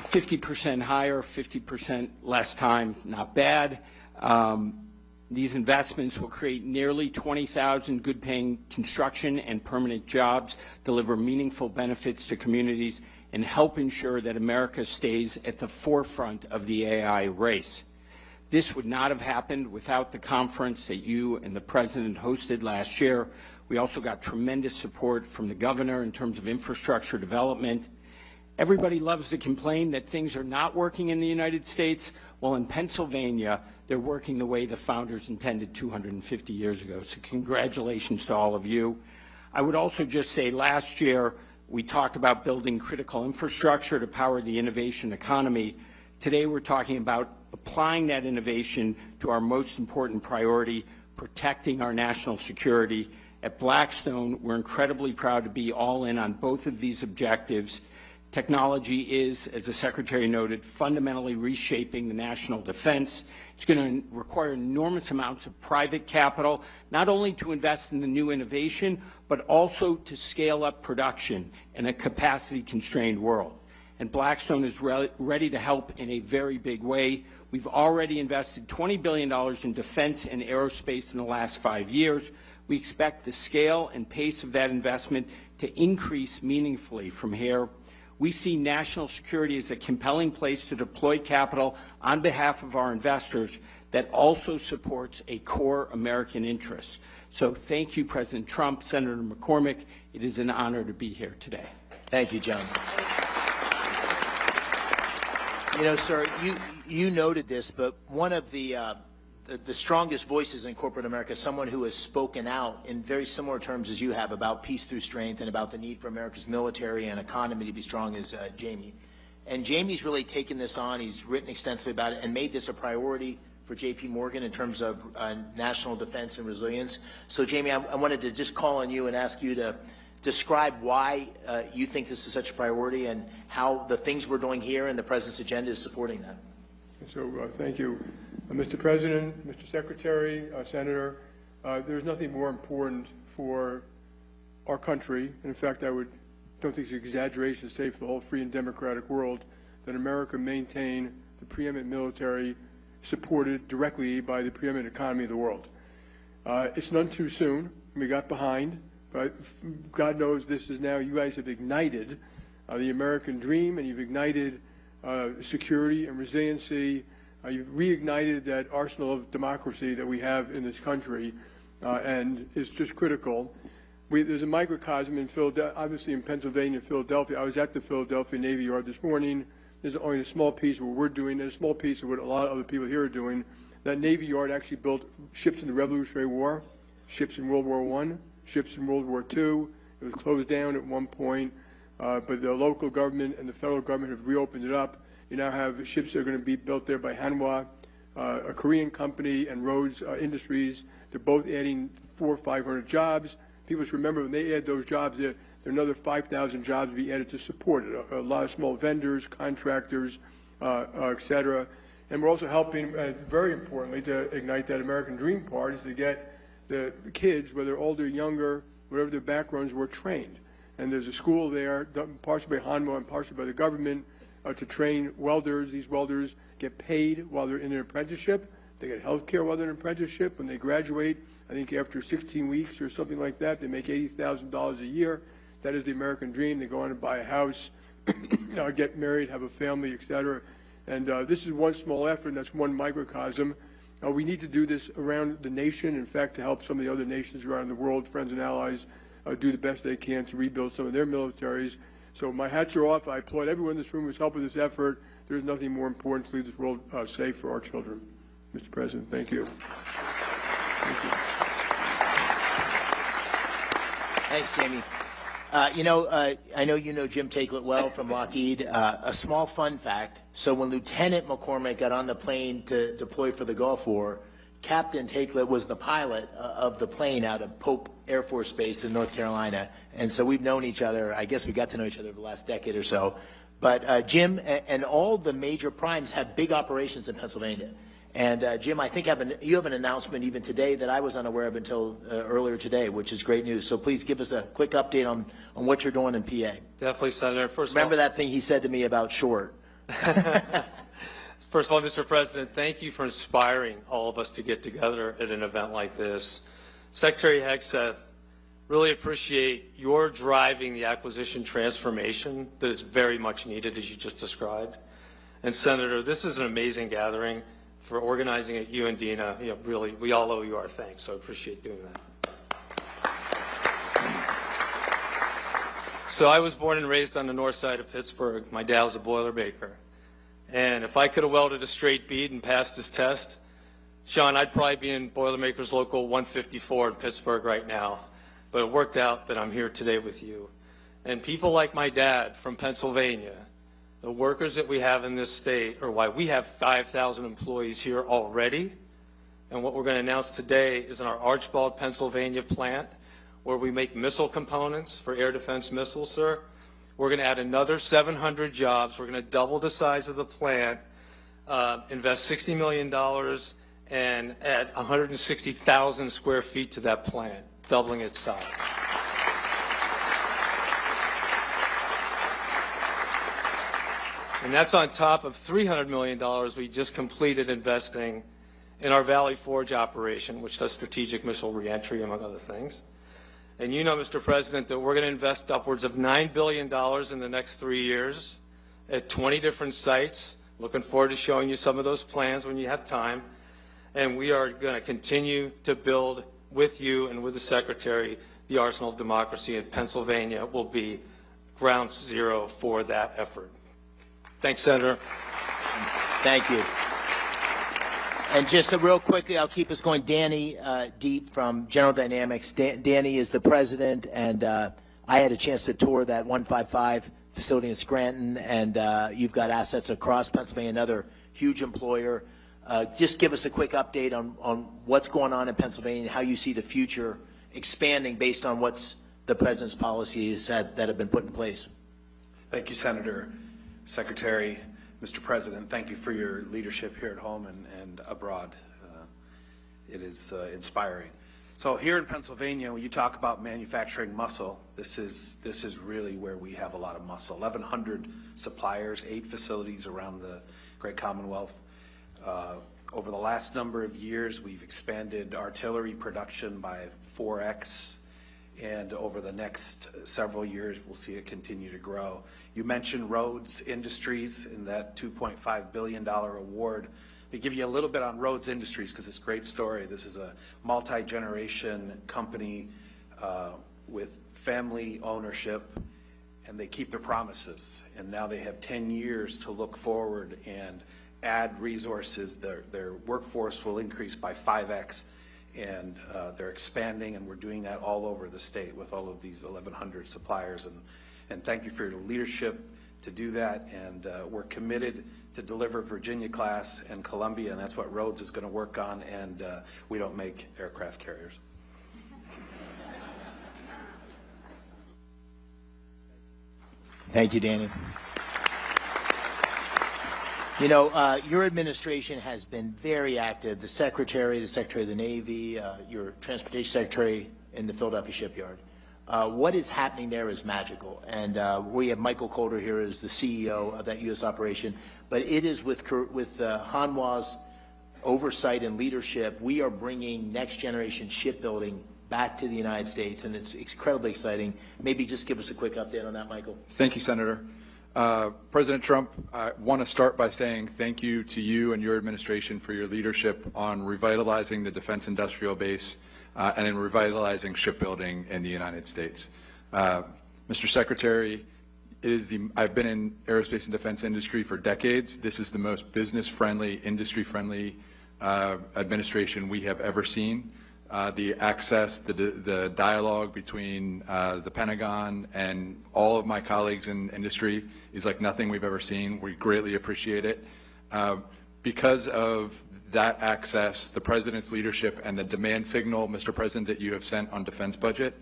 $50 higher, 50% less time, not bad. These investments will create nearly 20,000 good-paying construction and permanent jobs, deliver meaningful benefits to communities, and help ensure that America stays at the forefront of the AI race. This would not have happened without the conference that you and the President hosted last year. We also got tremendous support from the governor in terms of infrastructure development. Everybody loves to complain that things are not working in the United States. Well, in Pennsylvania, they're working the way the founders intended 250 years ago. So congratulations to all of you. I would also just say last year, we talked about building critical infrastructure to power the innovation economy. Today, we're talking about applying that innovation to our most important priority, protecting our national security. At Blackstone, we're incredibly proud to be all in on both of these objectives. Technology is, as the Secretary noted, fundamentally reshaping the national defense. It's going to require enormous amounts of private capital, not only to invest in the new innovation, but also to scale up production in a capacity-constrained world. And Blackstone is ready to help in a very big way. We've already invested $20 billion in defense and aerospace in the last 5 years. We expect the scale and pace of that investment to increase meaningfully from here. We see national security as a compelling place to deploy capital on behalf of our investors that also supports a core American interest. So thank you, President Trump, Senator McCormick. It is an honor to be here today. Thank you, John. You know, sir, you noted this, but one of the strongest voices in corporate America, someone who has spoken out in very similar terms as you have about peace through strength and about the need for America's military and economy to be strong, is Jamie. And Jamie's really taken this on. He's written extensively about it and made this a priority for J.P. Morgan in terms of national defense and resilience. So, Jamie, I wanted to just call on you and ask you to describe why you think this is such a priority and how the things we're doing here and the President's agenda is supporting that. So thank you. Mr. President, Mr. Secretary, Senator, there's nothing more important for our country, and in fact don't think it's an exaggeration to say for the whole free and democratic world, that America maintain the preeminent military supported directly by the preeminent economy of the world. It's none too soon. We got behind, but God knows this is now, you guys have ignited the American dream, and you've ignited security and resiliency. You've reignited that arsenal of democracy that we have in this country, and it's just critical. There's a microcosm in Philadelphia, obviously in Pennsylvania, Philadelphia. I was at the Philadelphia Navy Yard this morning. There's only a small piece of what we're doing and a small piece of what a lot of other people here are doing. That Navy Yard actually built ships in the Revolutionary War, ships in World War I, ships in World War II. It was closed down at one point, but the local government and the federal government have reopened it up. You now have ships that are going to be built there by Hanwha, a Korean company, and Rhodes Industries. They're both adding 400 or 500 jobs. People should remember when they add those jobs, there are another 5,000 jobs to be added to support it. A lot of small vendors, contractors, et cetera. And we're also helping, very importantly, to ignite that American dream part, is to get the kids, whether older or younger, whatever their backgrounds, were trained. And there's a school there, partially by Hanwha and partially by the government, to train welders. These welders get paid while they're in an apprenticeship. They get health care while they're in an apprenticeship. When they graduate, I think after 16 weeks or something like that, they make $80,000 a year. That is the American dream. They go on and buy a house, get married, have a family, etc. And this is one small effort, and that's one microcosm. We need to do this around the nation, in fact, to help some of the other nations around the world, friends and allies, do the best they can to rebuild some of their militaries. So my hats are off. I applaud everyone in this room who's helped with this effort. There's nothing more important to leave this world safe for our children. Mr. President, thank you. Thank you. Thanks, Jamie. I know you know Jim Takelett well from Lockheed. A small fun fact, so when Lieutenant McCormick got on the plane to deploy for the Gulf War, Captain Takelett was the pilot of the plane out of Pope Air Force Base in North Carolina. And so we've known each other, I guess we got to know each other over the last decade or so. But Jim and all the major primes have big operations in Pennsylvania. And Jim, I think you have an announcement even today that I was unaware of until earlier today, which is great news. So please give us a quick update on what you're doing in PA. Definitely, Senator. Remember that thing he said to me about short. First of all, Mr. President, thank you for inspiring all of us to get together at an event like this. Secretary Hegseth, really appreciate your driving the acquisition transformation that is very much needed, as you just described. And Senator, this is an amazing gathering. For organizing it, you and Dina, really, we all owe you our thanks, so I appreciate doing that. So I was born and raised on the north side of Pittsburgh. My dad was a Boilermaker. And if I could have welded a straight bead and passed his test, Sean, I'd probably be in Boilermakers Local 154 in Pittsburgh right now. But it worked out that I'm here today with you. And people like my dad from Pennsylvania, the workers that we have in this state are why we have 5,000 employees here already. And what we're going to announce today is in our Archbald, Pennsylvania plant, where we make missile components for air defense missiles, sir. We're going to add another 700 jobs. We're going to double the size of the plant, invest $60 million, and add 160,000 square feet to that plant, doubling its size. And that's on top of $300 million we just completed investing in our Valley Forge operation, which does strategic missile reentry, among other things. And you know, Mr. President, that we're going to invest upwards of $9 billion in the next 3 years at 20 different sites. Looking forward to showing you some of those plans when you have time. And we are going to continue to build with you and with the Secretary the arsenal of democracy, and Pennsylvania will be ground zero for that effort. Thanks, Senator. Thank you. And just real quickly, I'll keep us going. Danny Deep from General Dynamics. Danny is the president, and I had a chance to tour that 155 facility in Scranton, and you've got assets across Pennsylvania, another huge employer. Just give us a quick update on what's going on in Pennsylvania and how you see the future expanding based on what's the president's policies that have been put in place. Thank you, Senator. Secretary, Mr. President, thank you for your leadership here at home and abroad. It is inspiring. So here in Pennsylvania, when you talk about manufacturing muscle, this is really where we have a lot of muscle. 1,100 suppliers, 8 facilities around the Great Commonwealth. Over the last number of years, we've expanded artillery production by 4x. And over the next several years, we'll see it continue to grow. You mentioned Rhodes Industries in that $2.5 billion award. Let me give you a little bit on Rhodes Industries because it's a great story. This is a multi-generation company with family ownership, and they keep their promises. And now they have 10 years to look forward and add resources. Their workforce will increase by 5x. And they're expanding, and we're doing that all over the state with all of these 1,100 suppliers. And thank you for your leadership to do that. And we're committed to deliver Virginia-class and Columbia, and that's what Rhodes is going to work on. And we don't make aircraft carriers. Thank you, Danny. You know, your administration has been very active. The Secretary of the Navy, your Transportation Secretary in the Philadelphia shipyard. What is happening there is magical, and we have Michael Calder here as the CEO of that U.S. operation, but it is with Hanwha's oversight and leadership, we are bringing next generation shipbuilding back to the United States, and it's incredibly exciting. Maybe just give us a quick update on that, Michael. Thank you, Senator. President Trump, I want to start by saying thank you to you and your administration for your leadership on revitalizing the defense industrial base and in revitalizing shipbuilding in the United States. Mr. Secretary, I've been in aerospace and defense industry for decades. This is the most business-friendly, industry-friendly administration we have ever seen. The access, the dialogue between the Pentagon and all of my colleagues in industry is like nothing we've ever seen. We greatly appreciate it. Because of that access, the President's leadership, and the demand signal, Mr. President, that you have sent on defense budget,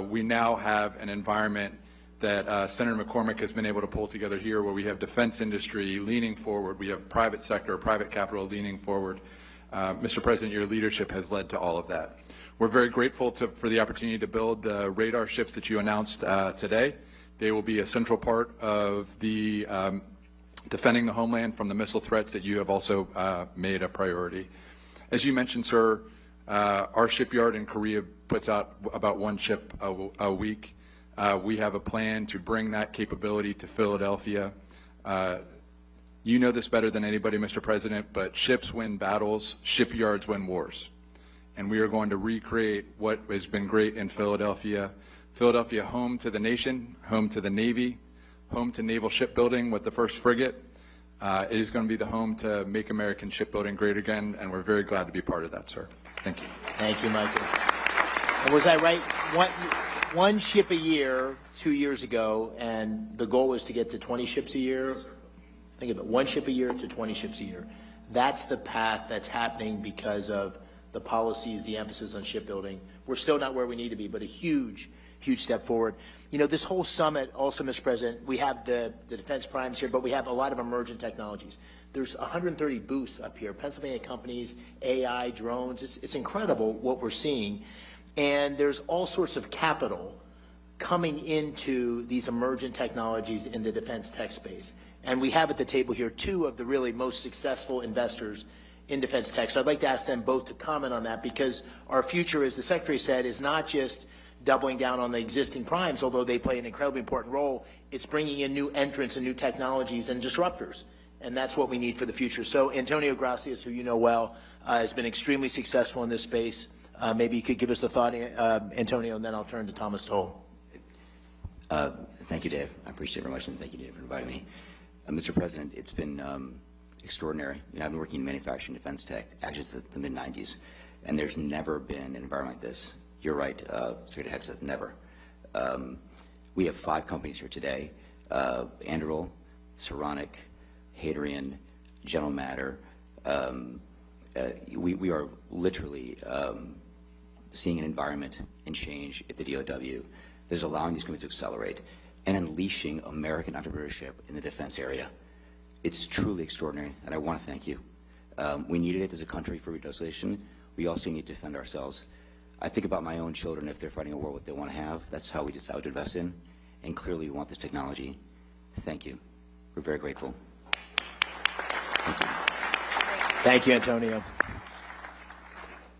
we now have an environment that Senator McCormick has been able to pull together here where we have defense industry leaning forward, we have private sector, private capital leaning forward. Mr. President, your leadership has led to all of that. We're very grateful for the opportunity to build the radar ships that you announced today. They will be a central part of the defending the homeland from the missile threats that you have also made a priority. As you mentioned, sir, our shipyard in Korea puts out about one ship a week. We have a plan to bring that capability to Philadelphia. You know this better than anybody, Mr. President, but ships win battles, shipyards win wars. And we are going to recreate what has been great in Philadelphia. Philadelphia, home to the nation, home to the Navy, home to naval shipbuilding with the first frigate. It is going to be the home to make American shipbuilding great again, and we're very glad to be part of that, sir. Thank you. Thank you, Michael. And was I right? One ship a year 2 years ago, and the goal was to get to 20 ships a year? Think of it, 1 ship a year to 20 ships a year. That's the path that's happening because of the policies, the emphasis on shipbuilding. We're still not where we need to be, but a huge, huge step forward. You know, this whole summit also, Mr. President, we have the defense primes here, but we have a lot of emergent technologies. There's 130 booths up here, Pennsylvania companies, AI, drones. It's incredible what we're seeing. And there's all sorts of capital coming into these emergent technologies in the defense tech space. And we have at the table here 2 of the really most successful investors in defense tech. So I'd like to ask them both to comment on that, because our future, as the Secretary said, is not just doubling down on the existing primes, although they play an incredibly important role. It's bringing in new entrants and new technologies and disruptors. And that's what we need for the future. So Antonio Gracias, who you know well, has been extremely successful in this space. Maybe you could give us a thought, Antonio, and then I'll turn to Thomas Toll. Thank you, Dave. I appreciate it very much, and thank you, Dave, for inviting me. Mr. President, it's been extraordinary. You know, I've been working in manufacturing defense tech actually since the mid-90s, and there's never been an environment like this. You're right, Secretary Hegseth, never. We have 5 companies here today, Anduril, Saronic, Hadrian, General Matter. We are literally seeing an environment and change at the DOW that is allowing these companies to accelerate and unleashing American entrepreneurship in the defense area. It's truly extraordinary, and I want to thank you. We needed it as a country for retaliation. We also need to defend ourselves. I think about my own children. If they're fighting a war, what they want to have, that's how we decide to invest in, and clearly we want this technology. Thank you. We're very grateful. Thank you. Thank you, Antonio.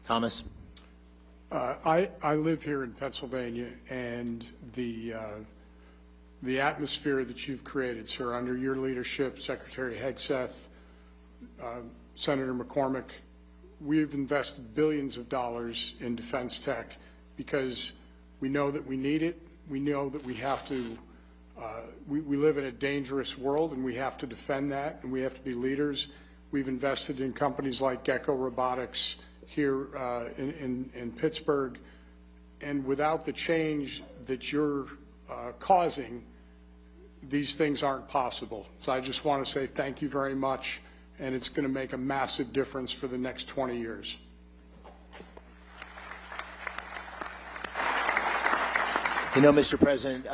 Thomas? I live here in Pennsylvania, and the atmosphere that you've created, sir, under your leadership, Secretary Hegseth, Senator McCormick, we've invested billions of dollars in defense tech because we know that we need it. We know that we have to, we live in a dangerous world, and we have to defend that, and we have to be leaders. We've invested in companies like Gecko Robotics here in Pittsburgh, and without the change that you're causing, these things aren't possible. So I just want to say thank you very much, and it's going to make a massive difference for the next 20 years. You know, Mr. President,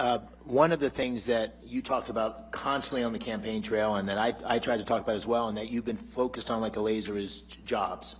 one of the things that you talked about constantly on the campaign trail, and that I tried to talk about as well, and that you've been focused on like a laser, is jobs.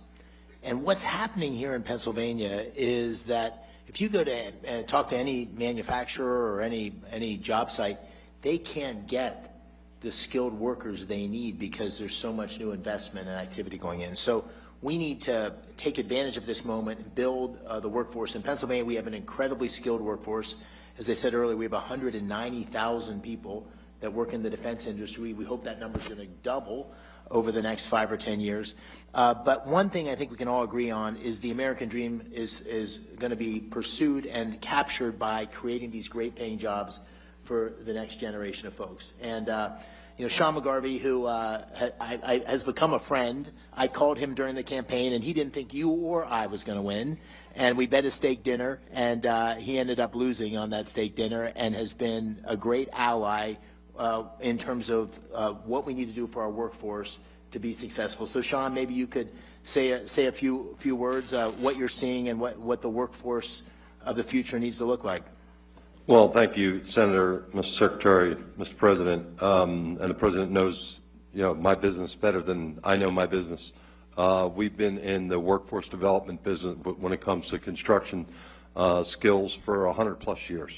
And what's happening here in Pennsylvania is that If you go to talk to any manufacturer or any job site, they can't get the skilled workers they need because there's so much new investment and activity going in. So we need to take advantage of this moment and build the workforce. In Pennsylvania, we have an incredibly skilled workforce. As I said earlier, we have 190,000 people that work in the defense industry. We hope that number is going to double over the next 5 or 10 years. But one thing I think we can all agree on is the American dream is going to be pursued and captured by creating these great paying jobs for the next generation of folks. And you know, Sean McGarvey, who has become a friend, I called him during the campaign, and he didn't think you or I was going to win. And we bet a steak dinner, and he ended up losing on that steak dinner and has been a great ally in terms of what we need to do for our workforce to be successful. So, Sean, maybe you could say a few words, what you're seeing and what the workforce of the future needs to look like. Well, thank you, Senator, Mr. Secretary, Mr. President, and the President knows, you know, my business better than I know my business. We've been in the workforce development business when it comes to construction skills for 100+ years.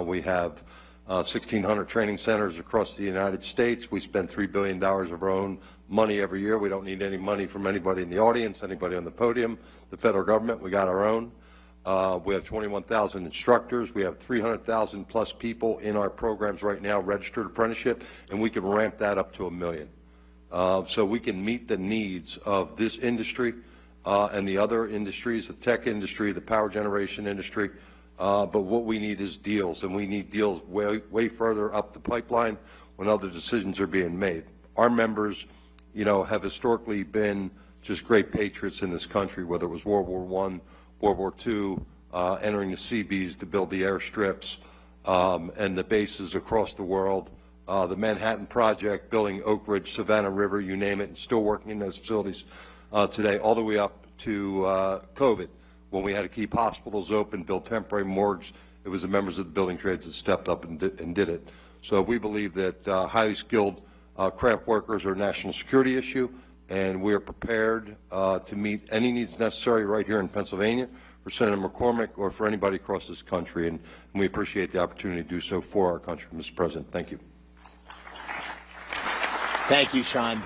We have 1,600 training centers across the United States. We spend $3 billion of our own money every year. We don't need any money from anybody in the audience, anybody on the podium, the federal government. We got our own. We have 21,000 instructors. We have 300,000 plus people in our programs right now, registered apprenticeship, and we can ramp that up to 1 million. So we can meet the needs of this industry and the other industries, the tech industry, the power generation industry. But what we need is deals, and we need deals way further up the pipeline when other decisions are being made. Our members, you know, have historically been just great patriots in this country, whether it was World War I, World War II, entering the Seabees to build the airstrips and the bases across the world, the Manhattan Project, building Oak Ridge, Savannah River, you name it, and still working in those facilities today, all the way up to COVID, when we had to keep hospitals open, build temporary morgues. It was the members of the building trades that stepped up and did it. So we believe that highly skilled craft workers are a national security issue, and we are prepared to meet any needs necessary right here in Pennsylvania for Senator McCormick or for anybody across this country, and we appreciate the opportunity to do so for our country, Mr. President. Thank you. Thank you, Sean.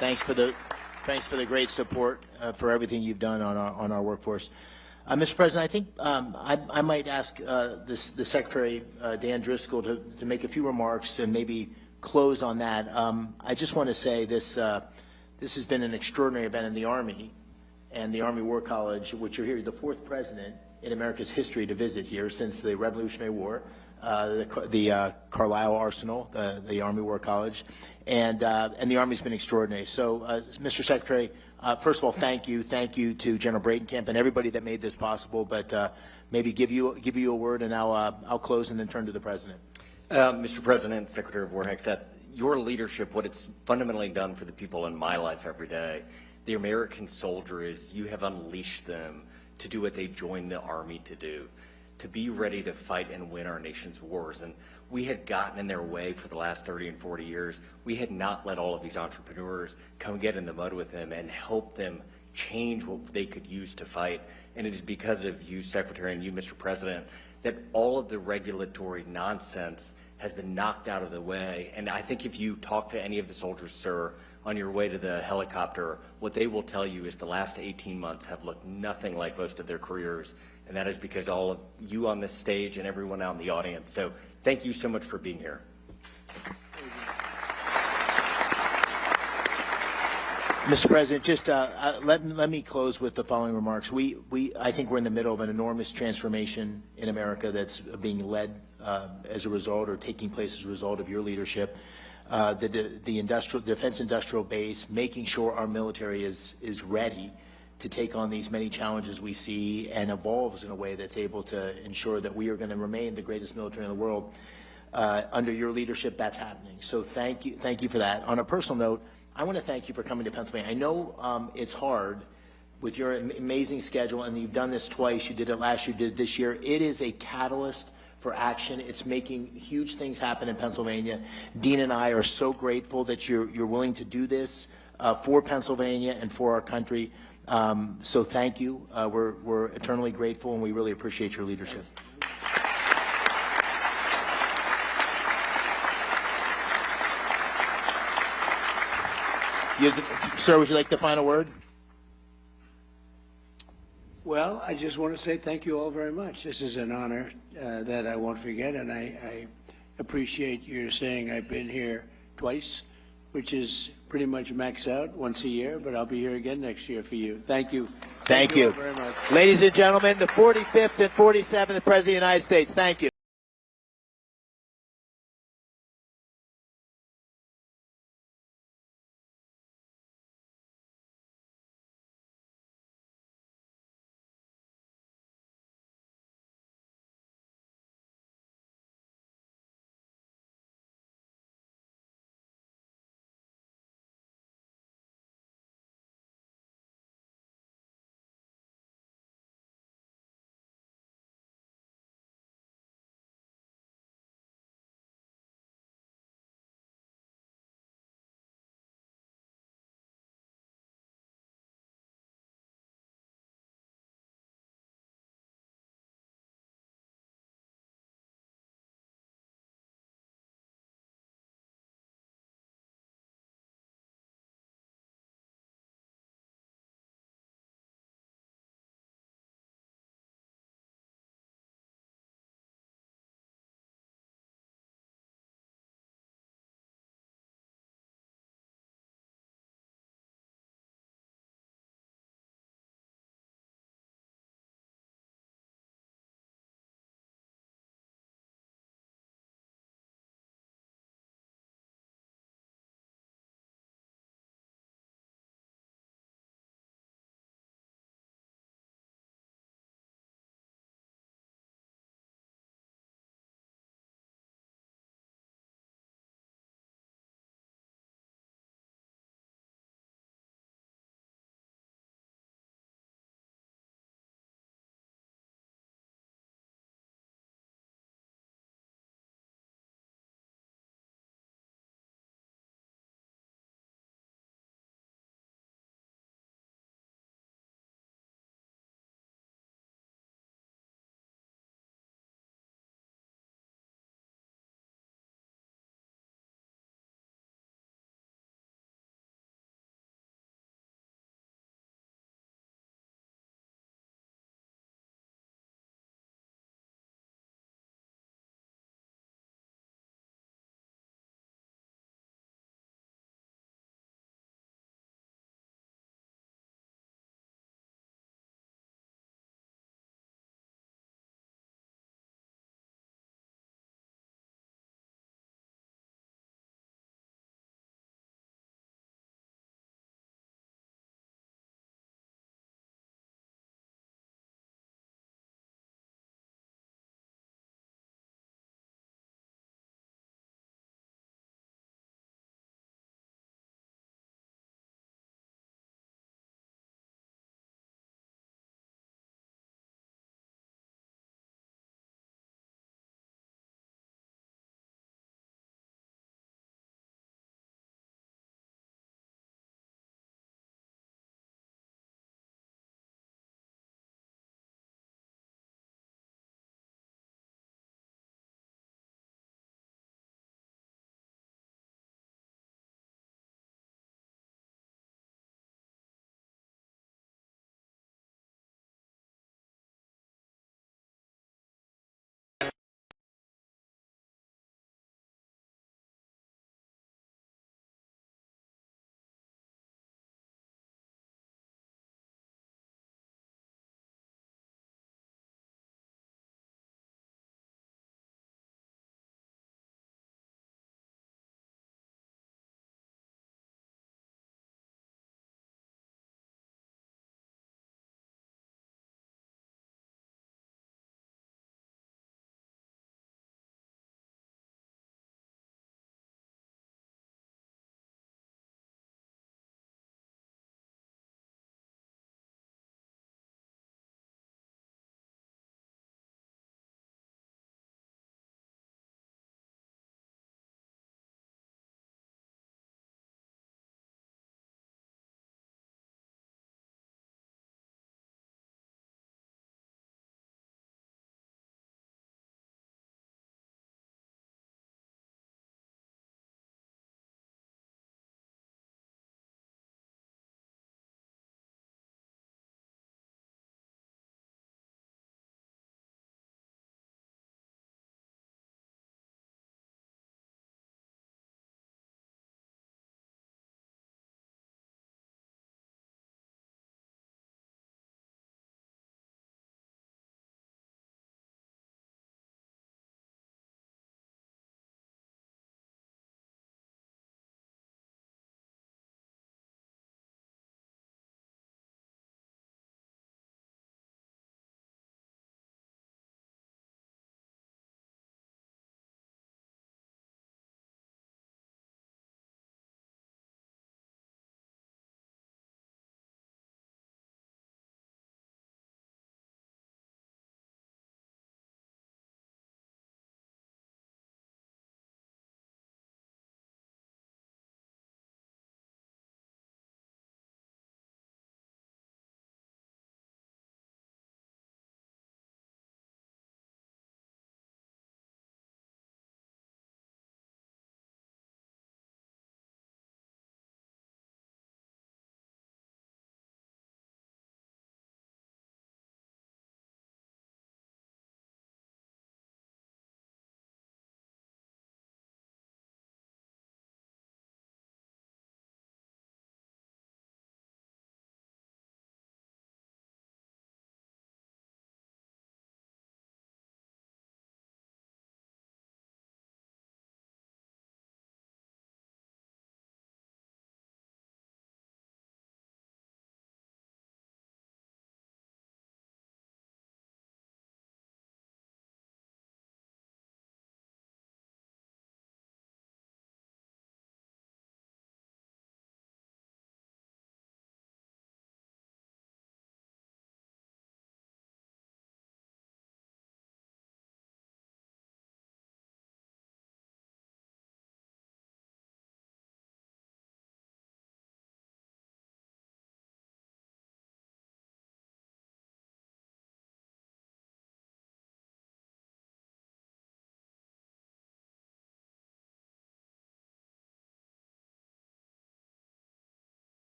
Thanks for the great support for everything you've done on our workforce. Mr. President, I think I might ask the Secretary, Dan Driscoll, to make a few remarks and maybe close on that. I just want to say this has been an extraordinary event in the Army and the Army War College, which you're here, the 4th president in America's history to visit here since the Revolutionary War, the Carlisle Arsenal, the Army War College, and the Army's been extraordinary. So, Mr. Secretary, first of all, thank you to General Breitenkamp and everybody that made this possible. But maybe give you a word, and I'll close and then turn to the President. Mr. President, Secretary of War Hegseth, your leadership, what it's fundamentally done for the people in my life every day, the American soldier, is you have unleashed them to do what they joined the Army to do, to be ready to fight and win our nation's wars. And we had gotten in their way for the last 30 and 40 years. We had not let all of these entrepreneurs come get in the mud with them and help them change what they could use to fight. And it is because of you, Secretary, and you, Mr. President, that all of the regulatory nonsense has been knocked out of the way. And I think if you talk to any of the soldiers, sir, on your way to the helicopter, what they will tell you is the last 18 months have looked nothing like most of their careers. And that is because all of you on this stage and everyone out in the audience. So thank you so much for being here. Mr. President, just let me close with the following remarks. I think we're in the middle of an enormous transformation in America that's being led as a result, or taking place as a result, of your leadership. The defense industrial base, making sure our military is ready to take on these many challenges we see and evolves in a way that's able to ensure that we are going to remain the greatest military in the world. Under your leadership, that's happening. So thank you for that. On a personal note, I want to thank you for coming to Pennsylvania. I know it's hard with your amazing schedule, and you've done this twice. You did it last year, you did it this year. It is a catalyst for action. It's making huge things happen in Pennsylvania. Dean and I are so grateful that you're willing to do this for Pennsylvania and for our country. So thank you. We're eternally grateful, and we really appreciate your leadership. Sir, would you like the final word? Well, I just want to say thank you all very much. This is an honor that I won't forget, and I appreciate your saying I've been here twice, which is pretty much maxed out once a year, but I'll be here again next year for you. Thank you. Thank you. All very much. Ladies and gentlemen, the 45th and 47th President of the United States, thank you.